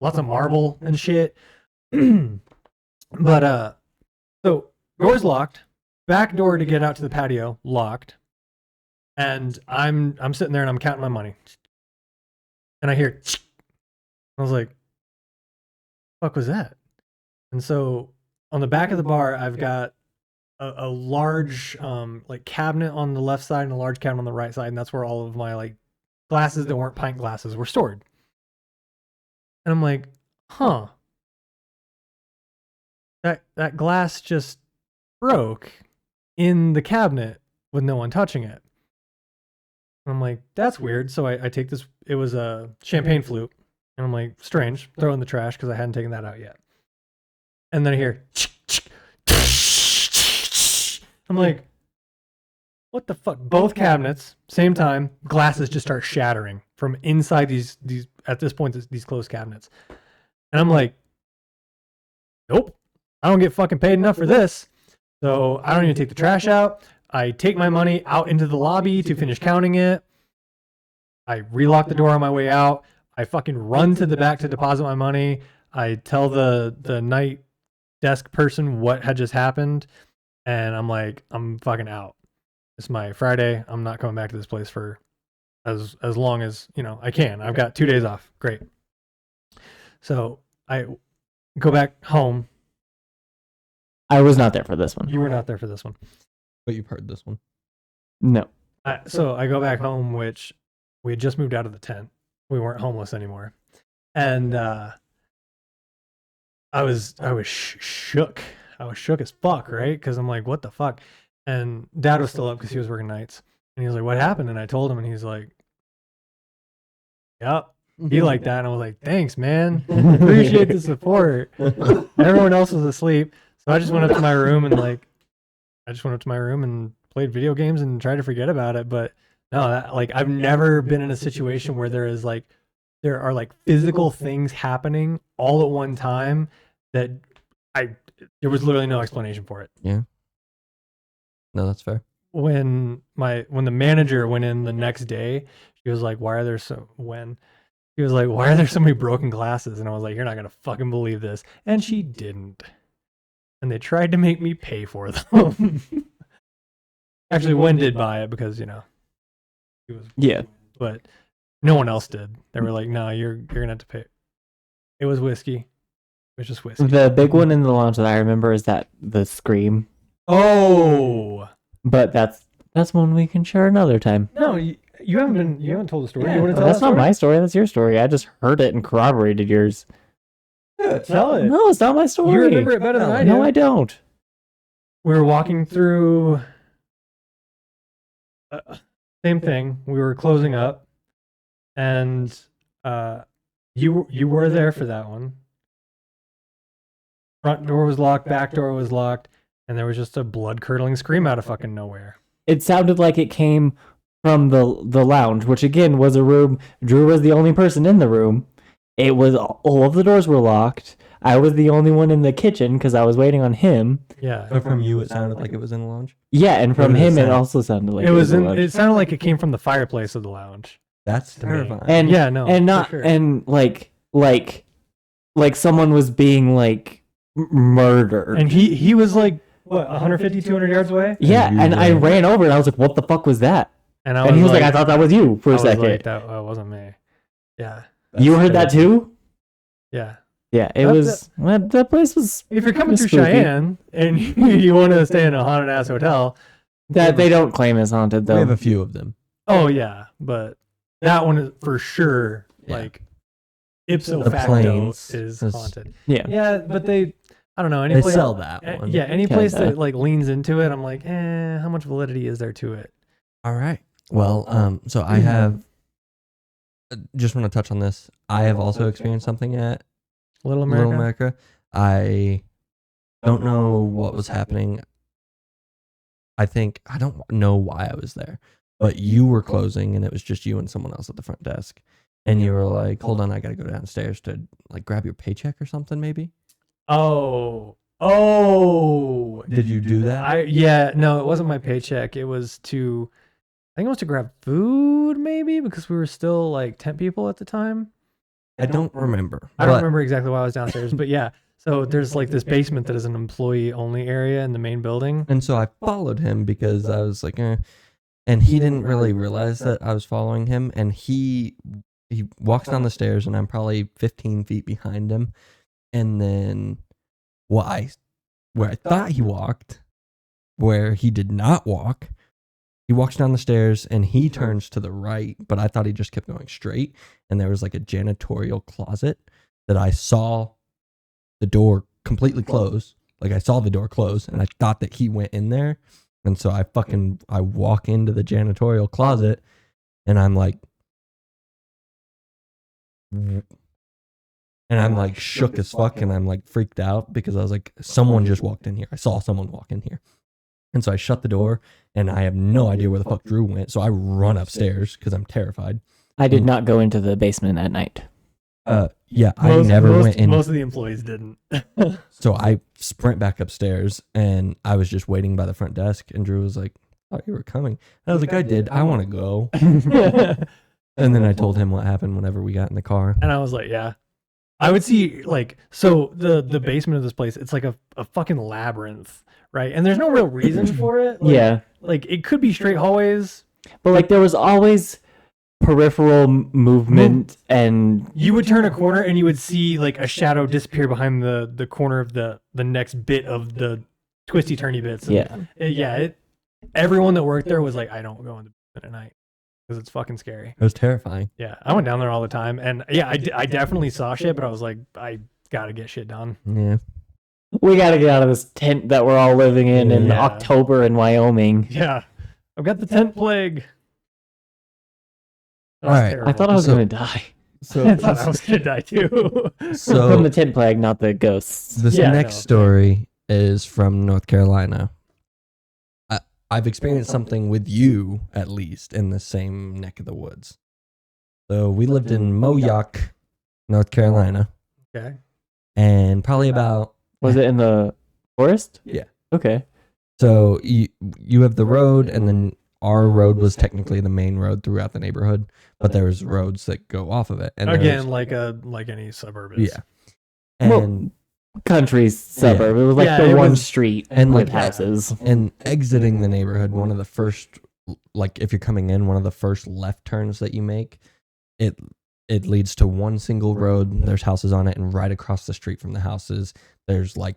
Lots of marble and shit. But so door's locked, back door to get out to the patio locked, and I'm sitting there and I'm counting my money, and I hear, I was like, "Fuck was that?" And so on the back of the bar, I've got a large like cabinet on the left side and a large cabinet on the right side, and that's where all of my like glasses that weren't pint glasses were stored. And I'm like, huh, that glass just broke in the cabinet with no one touching it. And I'm like, that's weird. So I take this, it was a champagne flute, and I'm like, strange, throw it in the trash because I hadn't taken that out yet. And then I hear, I'm like, what the fuck? Both cabinets, same time, glasses just start shattering from inside these at this point, these closed cabinets. And I'm like, nope, I don't get fucking paid enough for this. So I don't even take the trash out. I take my money out into the lobby to finish counting it. I relock the door on my way out. I fucking run to the back to deposit my money. I tell the night desk person what had just happened. And I'm like, I'm fucking out. It's my Friday. I'm not coming back to this place for as long as, I can. I've got 2 days off. Great. So I go back home. I was not there for this one. You were not there for this one. But you've heard this one. No. So I go back home, which we had just moved out of the tent. We weren't homeless anymore. And I was shook. I was shook as fuck, right? Because I'm like, what the fuck? And Dad was still up because he was working nights. And he was like, what happened? And I told him, and he's like, yep, be like that. And I was like, thanks, man. Appreciate the support. Everyone else was asleep. So I just went up to my room and played video games and tried to forget about it. But no, I've never been in a situation where there are like physical things happening all at one time that there was literally no explanation for it. Yeah. No, that's fair. When the manager went in the next day, she was like, why are there so many broken glasses? And I was like, you're not going to fucking believe this. And she didn't. And they tried to make me pay for them. Actually, Wen did buy it because, he was. Yeah. But no one else did. They were like, no, you're going to have to pay. It was whiskey. It was just whiskey. The big one in the lounge that I remember is the scream. Oh. But that's one we can share another time. No, you haven't told the story. Yeah, You want to tell that's that not story? my story. That's your story. I just heard it and corroborated yours. Yeah, tell it. No, it's not my story. You remember it better than I do. No, I don't. We were walking through. Same thing. We were closing up, and you were there for that one. Front door was locked. Back door was locked, and there was just a blood-curdling scream out of fucking nowhere. It sounded like it came from the lounge, which again was a room. Drew was the only person in the room. It was all of the doors were locked. I was the only one in the kitchen because I was waiting on him. Yeah. But from you, it sounded like it was in the lounge. Yeah, and from What did it him, it sound? also sounded like It was in in. the lounge. It sounded like it came from the fireplace of the lounge. That's To me. terrifying. And Yeah, no, and for not sure. and like someone was being like murdered. And he was like, what, 150, 200 yards away? yeah, you and I ran. ran over and I was like, "What the fuck was that?" And And he was like, "I thought that was you for a second." that wasn't me. Yeah. You heard that too? Yeah. Yeah, it That- was. That place was. If you're coming It's through spooky. Cheyenne and you want to stay in a haunted ass hotel, That they don't claim as haunted We though. have a few of them. oh yeah, but that one is for sure Yeah. like ipso The facto Plains is is- haunted. Yeah. Yeah, but I don't know, any They place, sell that one. yeah, any place Kinda. that like leans into it, I'm like, how much validity is there to it? All right. Well, so I have. Just want to touch on this. I have also experienced something at Little America. Little America. I don't know what was happening. I don't know why I was there, but you were closing and it was just you and someone else at the front desk. And you were like, hold on, I got to go downstairs to like grab your paycheck or something maybe. Oh. Did you do that? No, it wasn't my paycheck. It was I think it was to grab food maybe because we were still like 10 people at the time. I don't remember. I don't but remember exactly why I was downstairs, but yeah. So there's like this basement that is an employee only area in the main building. And so I followed him because I was like, and he didn't really realize that I was following him. And he walks down the stairs and I'm probably 15 feet behind him. And then, well, I where I thought he walked, where he did not walk. He walks down the stairs and he turns to the right, but I thought he just kept going straight. And there was like a janitorial closet that I saw the door completely close. Like I saw the door close and I thought that he went in there. And so I walk into the janitorial closet and I'm like, shook as fuck and I'm like freaked out because I was like, someone just walked in here. I saw someone walk in here. And so I shut the door and I have no idea where the fuck Drew went. So I run upstairs because I'm terrified. I did not go into the basement at night. Yeah, I never went in. Most of the employees didn't. So I sprint back upstairs and I was just waiting by the front desk and Drew was like, "Oh, you were coming." And I was like, "I did. I want to go." And then I told him what happened whenever we got in the car. And I was like, yeah. I would see like, so the basement of this place, it's like a fucking labyrinth, right? And there's no real reason for it. Like, Yeah. Like it could be straight hallways. But like there was always peripheral movement and You would turn a corner and you would see like a shadow disappear behind the corner of the next bit of the twisty turny bits. And everyone that worked there was like, I don't go in the basement at night because it's fucking scary. It was terrifying. Yeah, I went down there all the time, and yeah, I definitely saw shit, but I was like, I gotta get shit done. Yeah. we got to get out of this tent that we're all living in Yeah. October in Wyoming. Yeah, I've got the tent plague. That All was right. terrible. I thought I was So- going to die. I So, thought I was gonna die too. so From the tent plague, not the ghosts. this Yeah, next no. story is from North Carolina. I've experienced something with you, at least, in the same neck of the woods. So we lived in Moyock, North Carolina, Okay. and probably about Was it in the forest? Yeah. Okay. so you have the road, and then our road was technically the main road throughout the neighborhood, but there was roads that go off of it. And there Again, was- like any suburb is. yeah, and Country suburb. It was like Yeah, the it one was- street and with like houses. and exiting the neighborhood, one of the first, like if you're coming in, one of the first left turns that you make, it leads to one single road. There's houses on it, and right across the street from the houses, there's like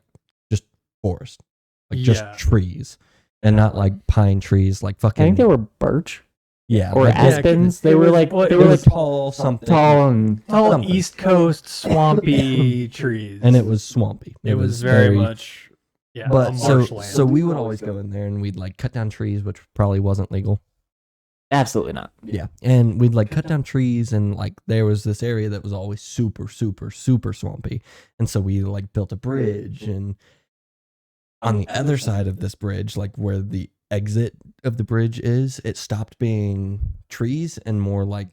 just forest, like Yeah. just trees, and not like pine trees, like I fucking. think they were birch yeah, or like aspens. They it were was- like well, they it were it like was tall something, tall and All Something. East Coast swampy trees, and it was swampy. it was very much a But marshland. so we would always go in there and we'd like cut down trees, which probably wasn't legal. absolutely not. Yeah. And we'd like cut down trees and like there was this area that was always super, super, super swampy. And so we like built a bridge, and on the other side of this bridge, like where the exit of the bridge is, it stopped being trees and more like,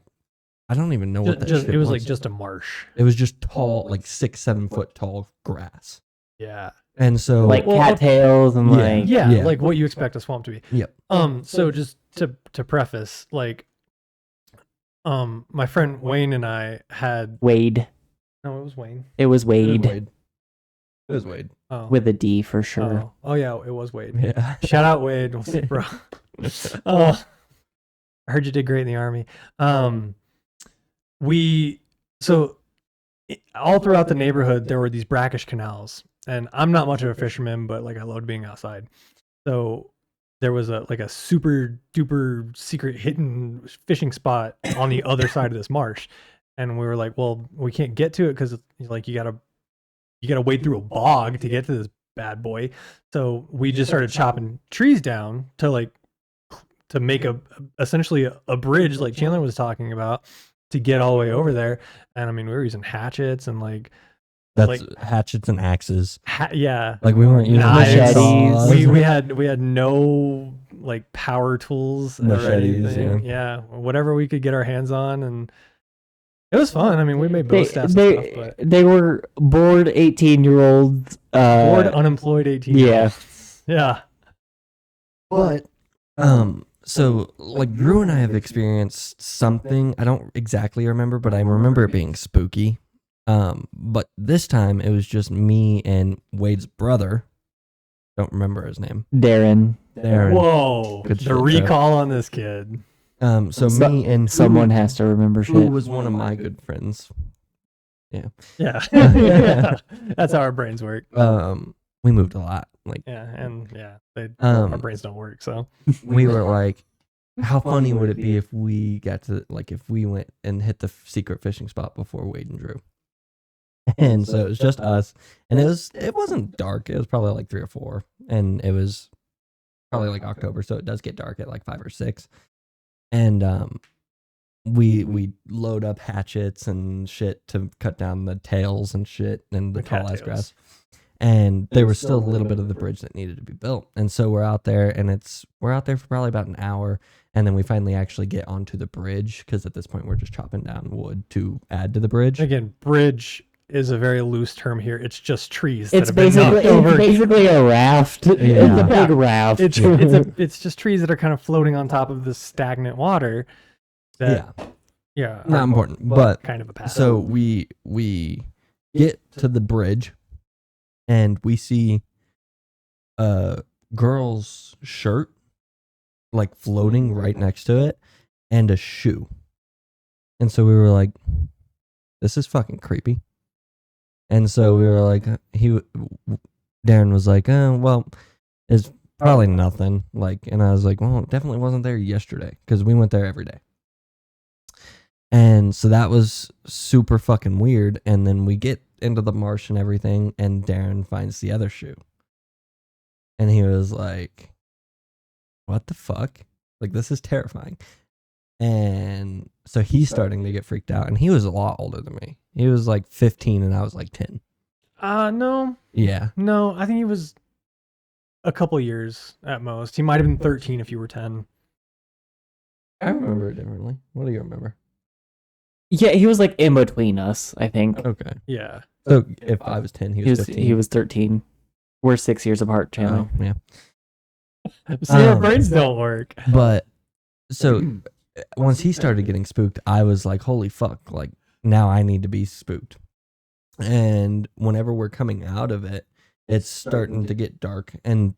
I don't even know what that just, shit it was like just a marsh. it was just tall, like 6-7 foot tall grass. Yeah. And so Like Well, cattails and yeah. like Yeah, Yeah. like what you expect a swamp to be. Yep. So just to preface, like, my friend Wayne and I had Wade. no, it was Wayne. It was It was Wade Wade. It was Wade. Oh, with a D for sure. oh yeah, it was Wade. Yeah. Shout out Wade, bro. I heard you did great in the army. All throughout the neighborhood there were these brackish canals, and I'm not much of a fisherman, but like I loved being outside. So there was a super duper secret hidden fishing spot on the other side of this marsh, and we were like, well, we can't get to it because like you gotta wade through a bog to get to this bad boy. So we just started chopping trees down to make essentially a bridge, like Chandler was talking about, to get all the way over there. And I mean, we were using hatchets and like That's hatchets and axes. yeah, Like we weren't using knives. saws. We had no like power tools or Machetes, anything. Yeah, whatever we could get our hands on, and it was fun. I mean, we made bow staffs and stuff, but They were bored 18-year-olds. bored, unemployed 18. yeah. Yeah. But so like Drew and I have experienced something. I don't exactly remember, but I remember it being spooky. But this time it was just me and Wade's brother. Don't remember his name. Darren. Darren. Whoa. Good The shit, recall on this kid. So So- me and Someone has to remember who shit. was one of my good friends. Yeah. Yeah. That's how our brains work. We moved a lot. Like, our brains don't work. So we were like, how funny would it be if we got to, like, if we went and hit the secret fishing spot before Wade and Drew? And so it was just us, and it wasn't dark. It was probably like 3 or 4, and it was probably like October, so it does get dark at like 5 or 6. And we load up hatchets and shit to cut down the tails and shit and the tall ass grass. And there was still a little bit of the bridge that needed to be built. And so we're out there, and we're out there for probably about an hour, and then we finally actually get onto the bridge, because at this point we're just chopping down wood to add to the bridge. Again, bridge is a very loose term here. It's just trees. It's basically a raft. It's a big raft. It's just trees that are kind of floating on top of the stagnant water. Not important, but kind of a path. So we get to the bridge, and we see a girl's shirt like floating right next to it, and a shoe. And so we were like, this is fucking creepy. And so we were like, Darren was like, oh, well, it's probably nothing. Like, and I was like, well, it definitely wasn't there yesterday, because we went there every day. And so that was super fucking weird. And then we get into the marsh and everything, and Darren finds the other shoe. And he was like, what the fuck? Like, this is terrifying. And so he's starting to get freaked out, and he was a lot older than me. He was like 15 and I was like 10. No. Yeah. No, I think he was a couple years at most. He might have been 13 if you were 10. I remember it differently. What do you remember? Yeah, he was like in between us, I think. Okay. Yeah. So if I was 10, he was 15. He was 13. We're 6 years apart, Chandler. Oh, yeah. See, our brains don't work. But so once he started getting spooked, I was like, holy fuck, like, now I need to be spooked. And whenever we're coming out of it, it's starting to get dark, and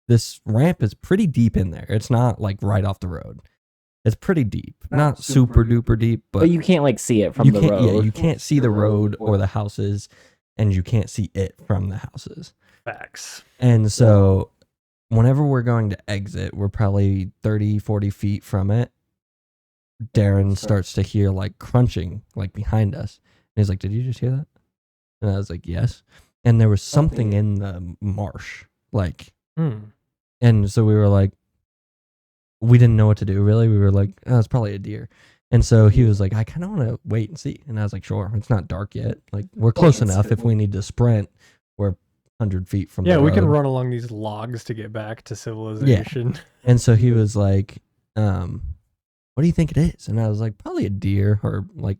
this ramp is pretty deep in there. It's not like right off the road. It's pretty deep. Not super duper deep, but you can't like see it from the road. Yeah, you can't see the road or the houses, and you can't see it from the houses. Facts. And so whenever we're going to exit, we're probably 30, 40 feet from it. Darren starts to hear like crunching like behind us. And he's like, did you just hear that? And I was like, yes. And there was something in the marsh. Like, and so we were like, we didn't know what to do, really. We were like, oh, it's probably a deer. And so he was like, I kind of want to wait and see. And I was like, sure, it's not dark yet. Like, we're close enough. If we need to sprint, we're 100 feet from the road. Yeah, we can run along these logs to get back to civilization. Yeah. And so he was like, what do you think it is? And I was like, probably a deer, or like,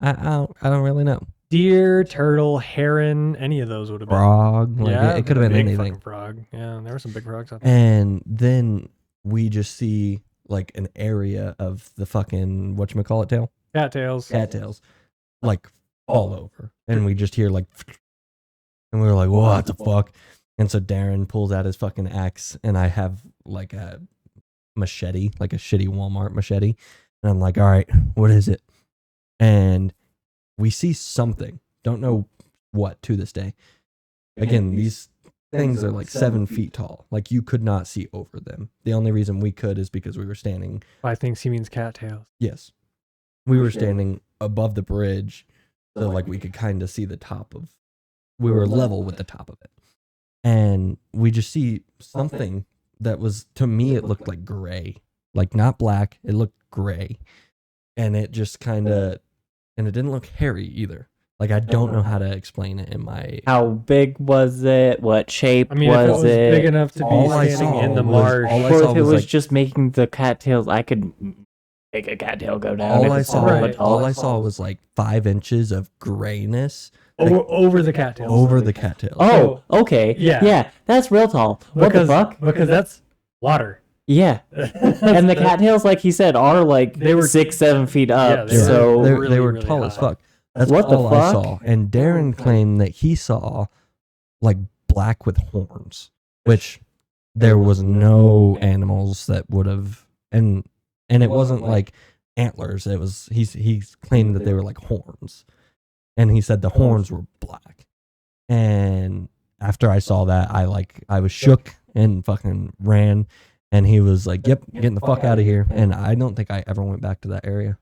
I don't really know. Deer, turtle, heron, any of those would have been. Frog. Like, Yeah, it could have been big anything. fucking frog. Yeah, there were some big frogs out there. And then we just see like an area of the fucking, whatchamacallit tail? Cattails. Cattails. Like all over. And we just hear like, and we were like, what the fuck? And so Darren pulls out his fucking axe, and I have like a machete, like a shitty Walmart machete. And I'm like, all right, what is it? And we see something. Don't know what to this day. Again, these things are like 7 feet tall. Like, you could not see over them. The only reason we could is because we were standing. By things he means cattails. Yes. We were standing above the bridge, so like we could kind of see the top of, we were level with the top of it. And we just see something that was, to me, it looked like gray. Like, not black, it looked gray. And it just kind of, and it didn't look hairy either. Like, I don't know how to explain it in my... How big was it? What shape I mean, was if it was big enough to All be I standing saw in the was- marsh. all I Or saw if it was, was like- just making the cattails, I could make a cattail go down. All if I it's saw, small Right. but tall. all I saw was like 5 inches of grayness Over the cattails. over the cattails. Oh, okay. Yeah. Yeah, that's real tall. What the fuck? Because that's water. Yeah. And the cattails, like he said, are like They were- 6-7 feet up. Yeah, so they really, were really tall as high. fuck. That's What the all I fuck? saw. And Darren claimed that he saw like black with horns, which there was no animals that would have, and it wasn't like antlers. It was, he claimed that they were like horns, and he said the horns were black. And after I saw that, I was shook and fucking ran. And he was like, "Yep, getting the fuck out of here." And I don't think I ever went back to that area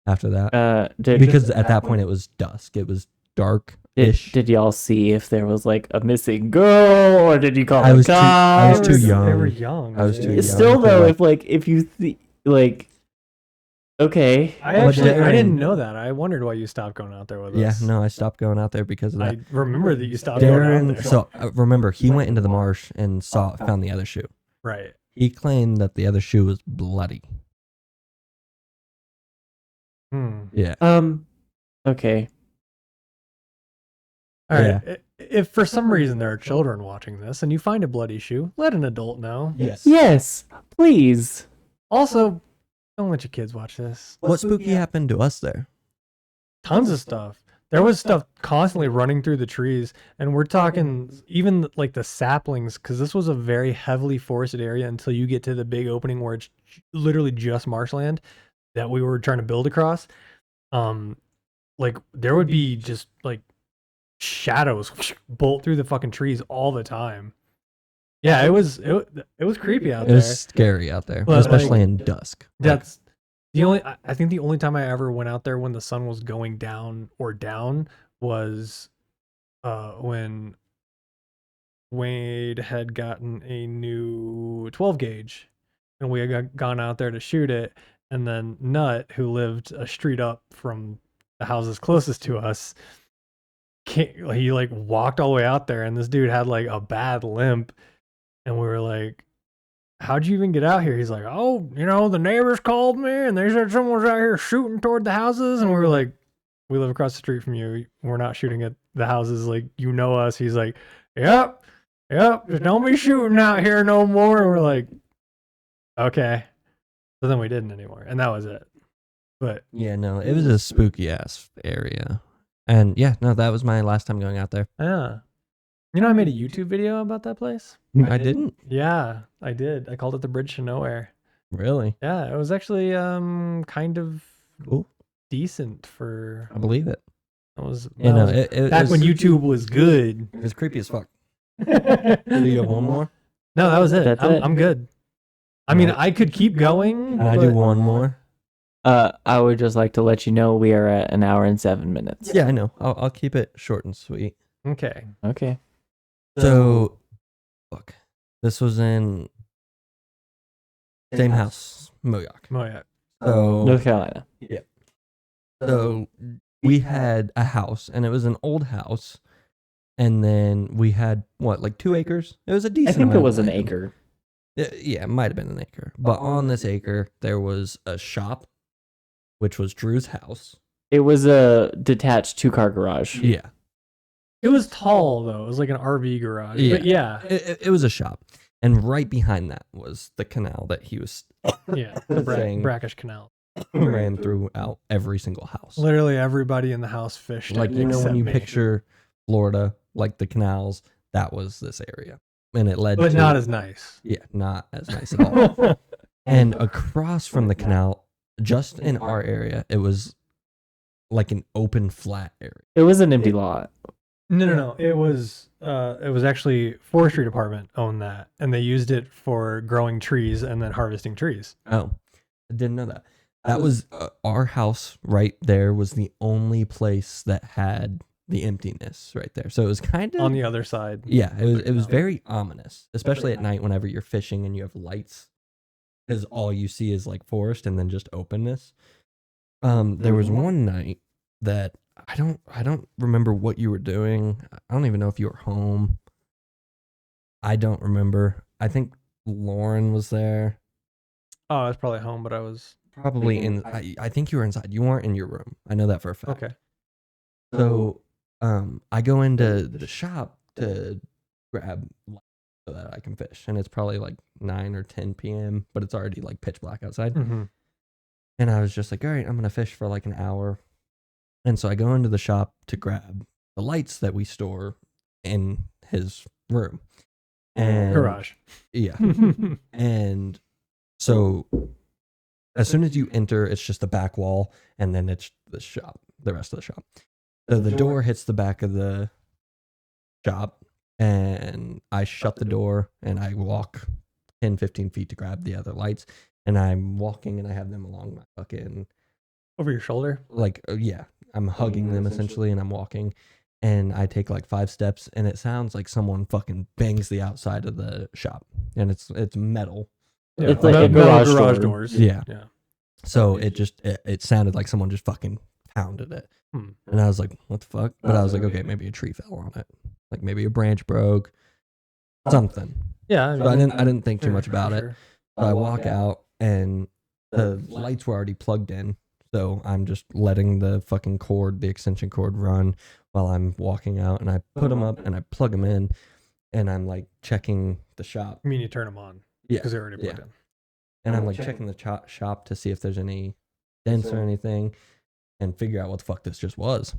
after that. Because at that point it was dusk. It was dark-ish. Did y'all see if there was like a missing girl, or did you call I the was too cops? young. They were young. I was too young. Still to, though, like- if you okay. I didn't Darren- know that. I wondered why you stopped going out there with Yeah, us. no, I stopped going out there because of that. I remember that you stopped going out Darren, there. so remember, he went into the marsh and found the other shoe. Right. He claimed that the other shoe was bloody. Yeah. Okay. All right. Yeah. If for some reason there are children watching this and you find a bloody shoe, let an adult know. Yes. Yes, please. Also, don't let your kids watch this. What spooky happened to us there? Tons of stuff. There was stuff constantly running through the trees, and we're talking even like the saplings, because this was a very heavily forested area until you get to the big opening where it's literally just marshland that we were trying to build across. Like there would be just like shadows bolt through the fucking trees all the time. Yeah, it was creepy out It there. was scary out there, But, especially like, in dusk. That's the only. I think the only time I ever went out there when the sun was going down was when Wade had gotten a new 12 gauge, and we had gone out there to shoot it, and then Nut, who lived a street up from the houses closest to us, he like walked all the way out there, and this dude had like a bad limp, and we were like, "How'd you even get out here?" He's like, "Oh, the neighbors called me and they said someone was out here shooting toward the houses." And we were like, "We live across the street from you. We're not shooting at the houses. Like, you know us." He's like, Yep. Just don't be shooting out here no more." And we're like, "Okay." So then we didn't anymore. And that was it. But Yeah, no, it was a spooky ass area. And yeah, no, that was my last time going out there. yeah. I made a YouTube video about that place. I didn't. Yeah, I did. I called it the Bridge to Nowhere. Really? Yeah, it was actually kind of Cool. decent for I believe it. That was You know, it back was, when YouTube was good. it was creepy as fuck. No, Do you have one more? that was it. That's it. I'm good. I mean, Right. I could keep going. Can I do but- one more? I would just like to let you know we are at 1 hour and 7 minutes. Yeah, I know. I'll keep it short and sweet. Okay. Okay. So, look, this was in same house, Moyock. Oh yeah. So, North Carolina. so we had a house, and it was an old house, and then we had like 2 acres. It was a I decent. think it amount was of an land. acre. Yeah, it might have been an acre. But on this acre, there was a shop, which was Drew's house. It was a detached 2-car garage. Yeah, It was tall though. It was like an RV garage. Yeah. But yeah. it was a shop, and right behind that was the canal that he was Yeah. The Saying- Brackish Canal. ran throughout every single house. Literally everybody in the house fished. Like, it when except you me. picture Florida, like the canals, that was this area, and it led But to, not as nice. yeah, not as nice at all. And across from the canal, just in our area, it was like an open flat area. It was an empty lot. No. It was actually forestry department owned that, and they used it for growing trees and then harvesting trees. Oh, I didn't know that. That was our house right there was the only place that had the emptiness right there. So it was kind of On the other side. yeah, it was very ominous, especially at night whenever you're fishing and you have lights, because all you see is like forest and then just openness. There was one night that I don't remember what you were doing. I don't even know if you were home. I don't remember. I think Lauren was there. Oh, I was probably home, but I was Probably in. I think you were inside. You weren't in your room. I know that for a fact. okay. So, I go into the shop to grab light so that I can fish, and it's probably like 9 or 10 p.m., but it's already like pitch black outside. Mm-hmm. And I was just like, all right, I'm gonna fish for like an hour. And so I go into the shop to grab the lights that we store in his room. And Garage. yeah. And so as soon as you enter, it's just the back wall, and then it's the shop, the rest of the shop. So the door hits the back of the shop, and I shut the door and I walk 10, 15 feet to grab the other lights, and I'm walking and I have them along my fucking, Over your shoulder. like, yeah, I'm hugging them essentially, and I'm walking, and I take like 5 steps, and it sounds like someone fucking bangs the outside of the shop, and it's metal. Yeah, It's like a metal garage door. doors. Yeah. Yeah. So it sounded like someone just fucking pounded it. And I was like, what the fuck? But I was like, okay, maybe a tree fell on it. Like maybe a branch broke. Something. Yeah. So I didn't think too much about it. Sure. So I walk out and the lights were already plugged in. So I'm just letting the fucking cord, the extension cord run while I'm walking out, and I put them up and I plug them in, and I'm like checking the shop. I mean, you turn them on. Yeah. Because they're already plugged in. And I'm like checking the shop to see if there's any dents or anything, and figure out what the fuck this just was.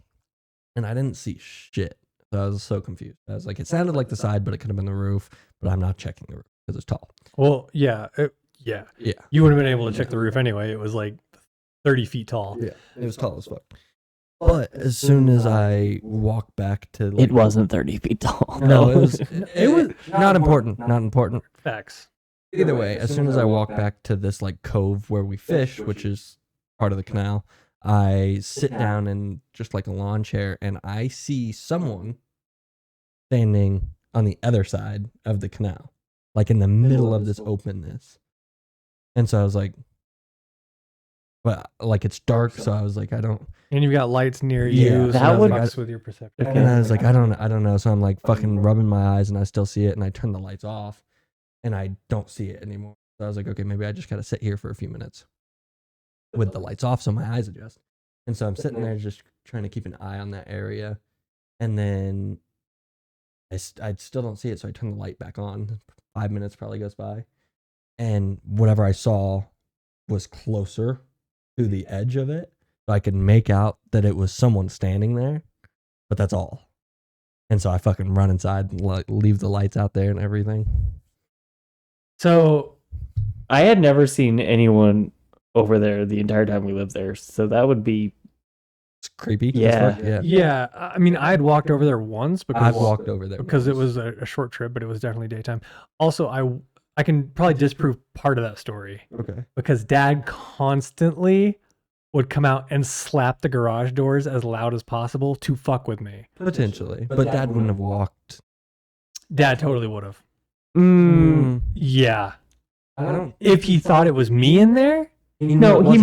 And I didn't see shit. So I was so confused. I was like, it sounded like the side, but it could have been the roof. But I'm not checking the roof because it's tall. Well, yeah. Yeah. Yeah. You would have been able to check the roof anyway. It was like 30 feet tall. Yeah. It was tall as fuck. But as soon as I walked back to, like, It wasn't 30 feet tall. No, it was not important. Not important. Facts. Either way, as soon as I walk back to this like cove where we fish, which is part of the canal, I sit down in just like a lawn chair, and I see someone standing on the other side of the canal, like in the middle of this openness. And so I was like, well, like it's dark, so I was like, I don't. And you've got lights near Yeah, you. that would- fucks with your perception. And I was like, I don't know. So I'm like fucking rubbing my eyes, and I still see it, and I turn the lights off, and I don't see it anymore. So I was like, okay, maybe I just gotta sit here for a few minutes with the lights off so my eyes adjust. And so I'm sitting there just trying to keep an eye on that area, and then I still don't see it, so I turn the light back on. 5 minutes probably goes by, and whatever I saw was closer to the edge of it, so I could make out that it was someone standing there, but that's all. And so I fucking run inside and leave the lights out there and everything. So I had never seen anyone over there the entire time we lived there, so that would be. It's creepy. as Yeah. fuck. Yeah. yeah, I mean, I had walked over there once because I've walked over there because it once. was a short trip, but it was definitely daytime. Also, I can probably disprove part of that story Okay. because Dad constantly would come out and slap the garage doors as loud as possible to fuck with me. Potentially, but Dad wouldn't have walked. Dad totally would have. Yeah. I don't. If he thought it was me in there. No, he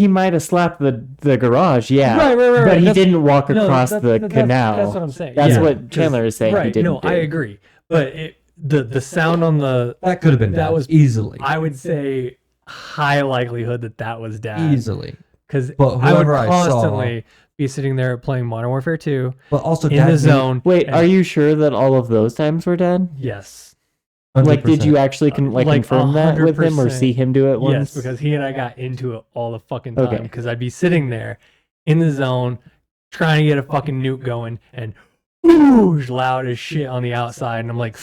might have slapped the garage, yeah. Right. But he That's- didn't walk no, across that's- the that's- canal. That's what I'm saying. That's Yeah, what Chandler is saying. Right. He didn't No, I do. agree. But the sound on the That could have been that Dad. was easily. I would say high likelihood that was Dad. Easily. Because But I would whoever I saw- constantly be sitting there playing Modern Warfare 2 But also, in Dad the knew- zone. Wait, and- are you sure that all of those times were Dad? Yes. Like, did 100%. you actually Like, confirm that with him or 100%. see him do it once? Yes, because he and I got into it all the fucking time. Okay. Because I'd be sitting there in the zone trying to get a fucking nuke going and whoosh, loud as shit on the outside. And I'm like,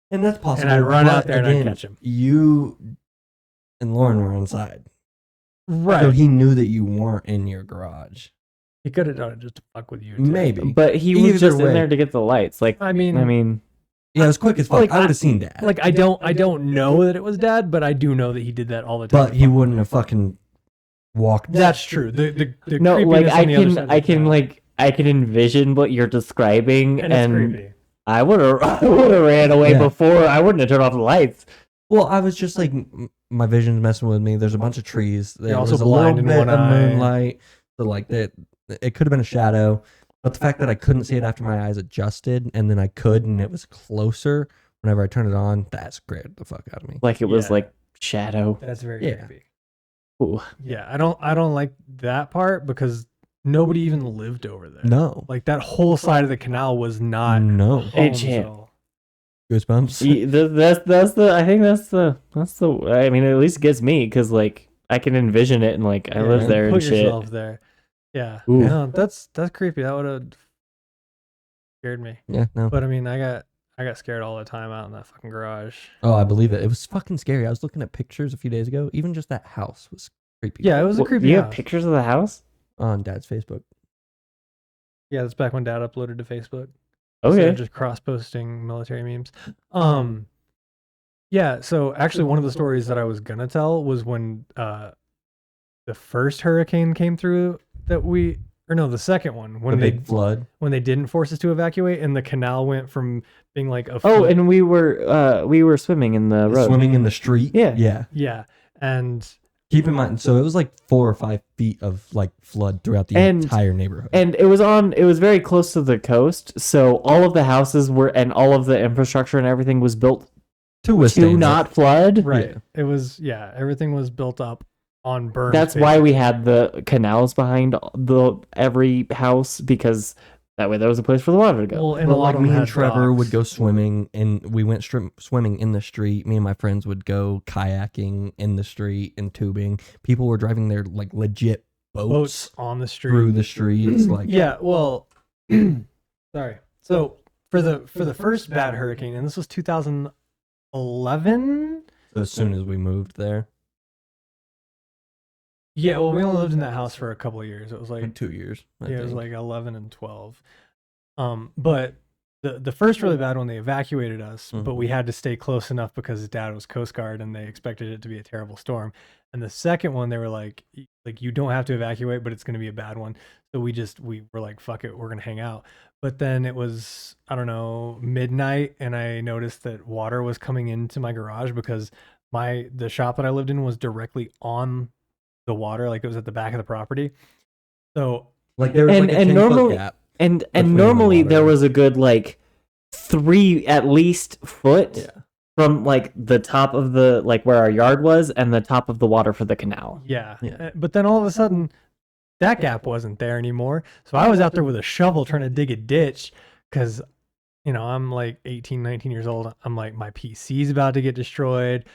And that's possible. and I'd run out but there and I'd again, catch him. You and Lauren were inside. Right. So he knew that you weren't in your garage. He could have done it just to fuck with you. Too. Maybe. But he Either was just way. in there to get the lights. Like, I mean, Yeah, it was quick as fuck. Like, I would have seen Dad. like I don't know that it was Dad, but I do know that he did that all the time. but he wouldn't have fucking walked. That's true. The no, like creepiness I on the other can, side I of the can, town. like, I can envision what you're describing, and it's and creepy. I would have ran away Yeah. before. I wouldn't have turned off the lights. Well, I was just like, my vision's messing with me. There's a bunch of trees. There also was a blind little in bit one of eye. moonlight. So like that, it could have been a shadow. But the fact that I couldn't see it after my eyes adjusted, and then I could, and it was closer whenever I turned it on, that scared the fuck out of me. Like it was Yeah. like shadow. That's very Yeah. creepy. Ooh. Yeah, I don't like that part because nobody even lived over there. No. Like that whole side of the canal was not No. Hey, home, Chan. so- Goosebumps. That's the. I think that's the. I mean, it at least gets me because like I can envision it and like I Yeah, live there and put shit. yourself there. Yeah. Ooh. No, that's creepy. That would have scared me. Yeah, no. But I mean, I got scared all the time out in that fucking garage. Oh, I believe it. It was fucking scary. I was looking at pictures a few days ago. Even just that house was creepy. Yeah, it was a What, creepy do you have house. pictures of the house? On Dad's Facebook. Yeah, that's back when Dad uploaded to Facebook. instead Okay. of just cross-posting military memes. Yeah, so actually one of the stories that I was gonna tell was when the first hurricane came through the second one, The big flood. when they didn't force us to evacuate and the canal went from being like a Oh, foot, and we were swimming in the road. Swimming in the street. Yeah. Yeah. yeah, and Keep in mind, so it was like 4 or 5 feet of like flood throughout the And- entire neighborhood. And it was very close to the coast, so all of the houses were and all of the infrastructure and everything was built to to withstand not flood. right, Yeah. it was everything was built up on berms. That's why we had the canals behind every house, because that way there was a place for the water to go. Well, and But a lot like of me them and had Trevor would docks. go swimming, and we went swimming in the street. Me and my friends would go kayaking in the street and tubing. People were driving their like legit boats on the street. through the streets. Like Yeah, well, sorry. So for the first bad hurricane, and this was 2011. as soon as we moved there, Yeah, well, we only lived in that house for a couple of years. It was like like 2 years. I it was think. like 11 and 12. But the first really bad one, they evacuated us, but we had to stay close enough because his dad was Coast Guard and they expected it to be a terrible storm. And the second one, they were like you don't have to evacuate, but it's going to be a bad one. So we were like, fuck it, we're going to hang out. But then it was, I don't know, midnight, and I noticed that water was coming into my garage because the shop that I lived in was directly on the water, like it was at the back of the property. So like there was And- like a and 10-foot normally- gap. And between the normally water. there was a good like 3 at least foot Yeah. from like the top of the like where our yard was and the top of the water for the canal. yeah. Yeah. But then all of a sudden that gap wasn't there anymore. So I was out there with a shovel trying to dig a ditch because, I'm like 18, 19 years old. I'm like, my PC's about to get destroyed.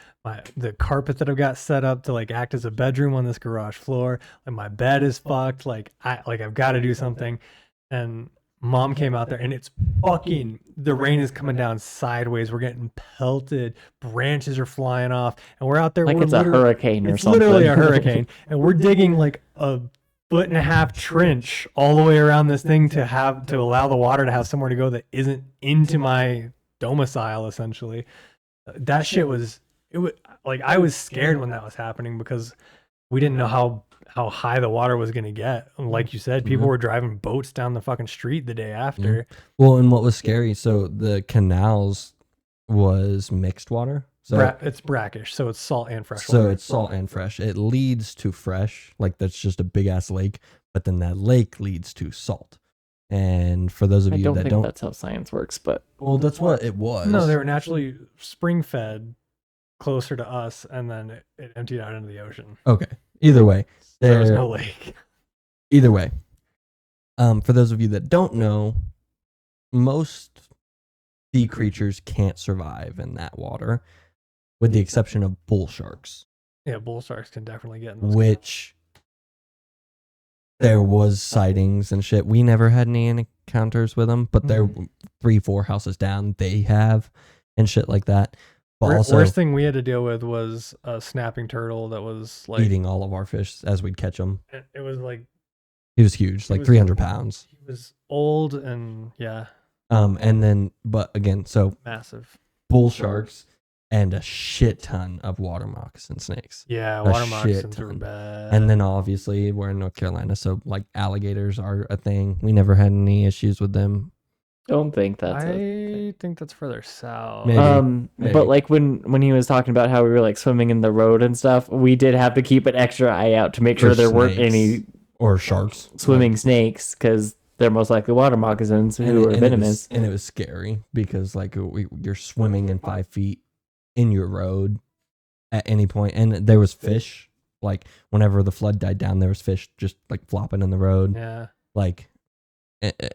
The carpet that I've got set up to like act as a bedroom on this garage floor. Like my bed is fucked. I've got to do something. And Mom came out there and the rain is coming down sideways. We're getting pelted. Branches are flying off. And we're out there. Like we're it's a hurricane or It's something. literally a hurricane. And we're digging like a 1.5 foot trench all the way around this thing to allow the water to have somewhere to go that isn't into my domicile, essentially. That shit was like, I was scared when that was happening because we didn't know how high the water was going to get. And like you said, people were driving boats down the fucking street the day after. Well, and what was scary, so the canals was mixed water. So It's brackish, so it's salt and fresh so water. it's salt and fresh. It leads to fresh, like that's just a big ass lake, but then that lake leads to salt. And for those of I you don't that think don't, that's how science works, but well, that's what it was. No, they were naturally spring fed closer to us, and then it emptied out into the ocean. Okay. Either way, There was There- no lake. either way. For those of you that don't know, most sea creatures can't survive in that water, with the exception of bull sharks, Yeah, bull sharks can definitely get in those. which there was sightings and shit. We never had any encounters with them, but they're 3-4 houses down. They have and shit like that. But also Worst thing we had to deal with was a snapping turtle that was like eating all of our fish as we'd catch them. It was like He was huge, like was- 300 pounds. he was old and And then, but again, so massive. bull sharks and a shit ton of water moccasin snakes. Yeah, A water shit moccasins were ton. bad. And then obviously we're in North Carolina, so like alligators are a thing. We never had any issues with them. don't think that's a I think that's further south. Maybe. Maybe. But like when he was talking about how we were like swimming in the road and stuff, we did have to keep an extra eye out to make For sure there weren't snakes. any Or sharks. swimming snakes, because they're most likely water moccasins who are venomous. And it was scary because like you're swimming in 5 feet in your road at any point, and there was fish. Like whenever the flood died down, there was fish just like flopping in the road, Yeah. like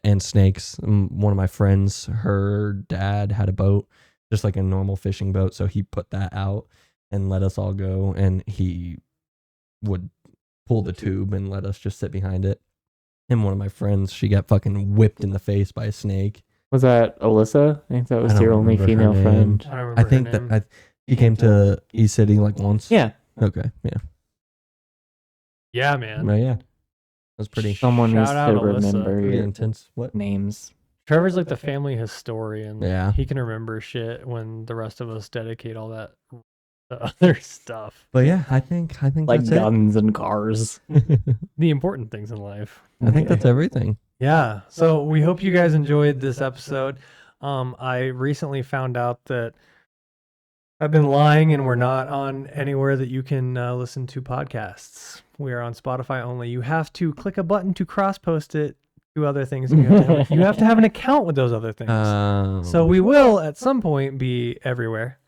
and snakes. One of my friends, her dad had a boat, just like a normal fishing boat, so he put that out and let us all go, and he would pull the tube and let us just sit behind it. And one of my friends, she got fucking whipped in the face by a snake. Was that Alyssa? I think that I was don't your only remember her female name. friend. I don't remember I her think name. that he came to East City like once. Yeah, Okay. Yeah. Yeah, man. But yeah. That was pretty someone needs Shout out to Alyssa. remember pretty your intense. What? names. Trevor's like the family historian. Yeah. He can remember shit when the rest of us dedicate all that to other stuff. But yeah, I think Like that's guns and cars. it. The important things in life. I think that's everything. Yeah. So we hope you guys enjoyed this episode. I recently found out that I've been lying and we're not on anywhere that you can listen to podcasts. We are on Spotify only. You have to click a button to cross-post it to other things. And you have to have an account with those other things. So we will at some point be everywhere.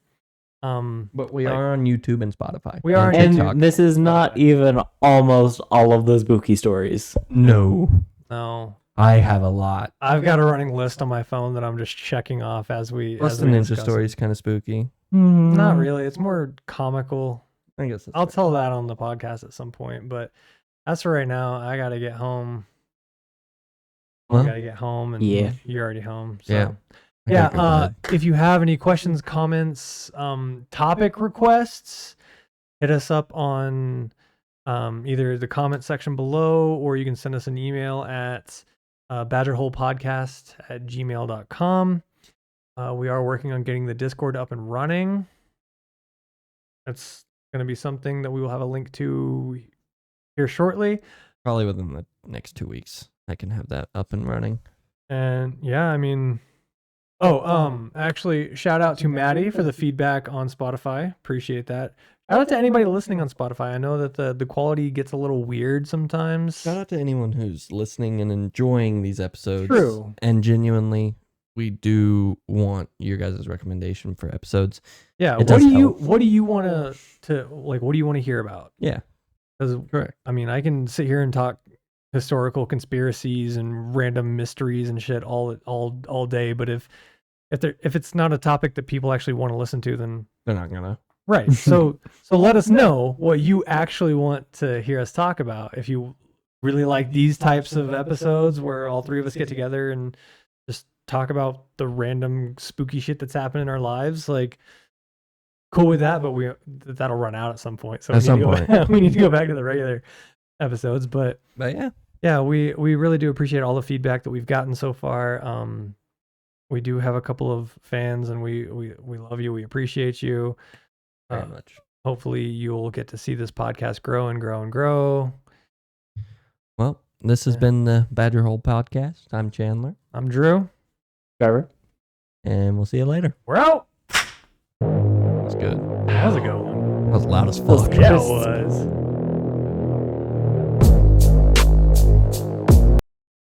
But we like- are on YouTube and Spotify. We are on and And this is not even almost all of the spooky stories. No, No. I have a lot. I've got a running list on my phone that I'm just checking off as we. Plus as the we ninja discuss story is kind of spooky. it. Not really. It's more comical. I guess that's I'll fair. tell that on the podcast at some point. But as for right now, I gotta get home. Well, I gotta get home, and Yeah. you're already home. So. Yeah. I gotta go to bed. If you have any questions, comments, topic requests, hit us up on either the comment section below, or you can send us an email at badgerholepodcast@gmail.com. We are working on getting the Discord up and running. That's going to be something that we will have a link to here shortly. Probably within the next 2 weeks, I can have that up and running. And yeah, I mean, actually, shout out to Maddie for the feedback on Spotify. Appreciate that. Shout out to anybody listening on Spotify. I know that the quality gets a little weird sometimes. Shout out to anyone who's listening and enjoying these episodes. True. And genuinely, we do want your guys' recommendation for episodes. Yeah. It What does do you help. what do you want to like? What do you want to hear about? Yeah. Because Correct. I mean, I can sit here and talk historical conspiracies and random mysteries and shit all day, but if it's not a topic that people actually want to listen to, then They're not gonna. right. So let us know what you actually want to hear us talk about. If you really like these types of episodes where all three of us get together and just talk about the random spooky shit that's happened in our lives, like cool with that, but that'll run out at some point. So At some point. we need to go back to the regular episodes. But yeah. yeah, we really do appreciate all the feedback that we've gotten so far. We do have a couple of fans, and we love you. We appreciate you. Very much. Hopefully, you'll get to see this podcast grow and grow and grow. Well, this has Yeah. been the Badger Hole podcast. I'm Chandler, I'm Drew. Trevor? and we'll see you later. We're out. That was good. That was a good one. That was loud as That was fuck. Yeah, it was.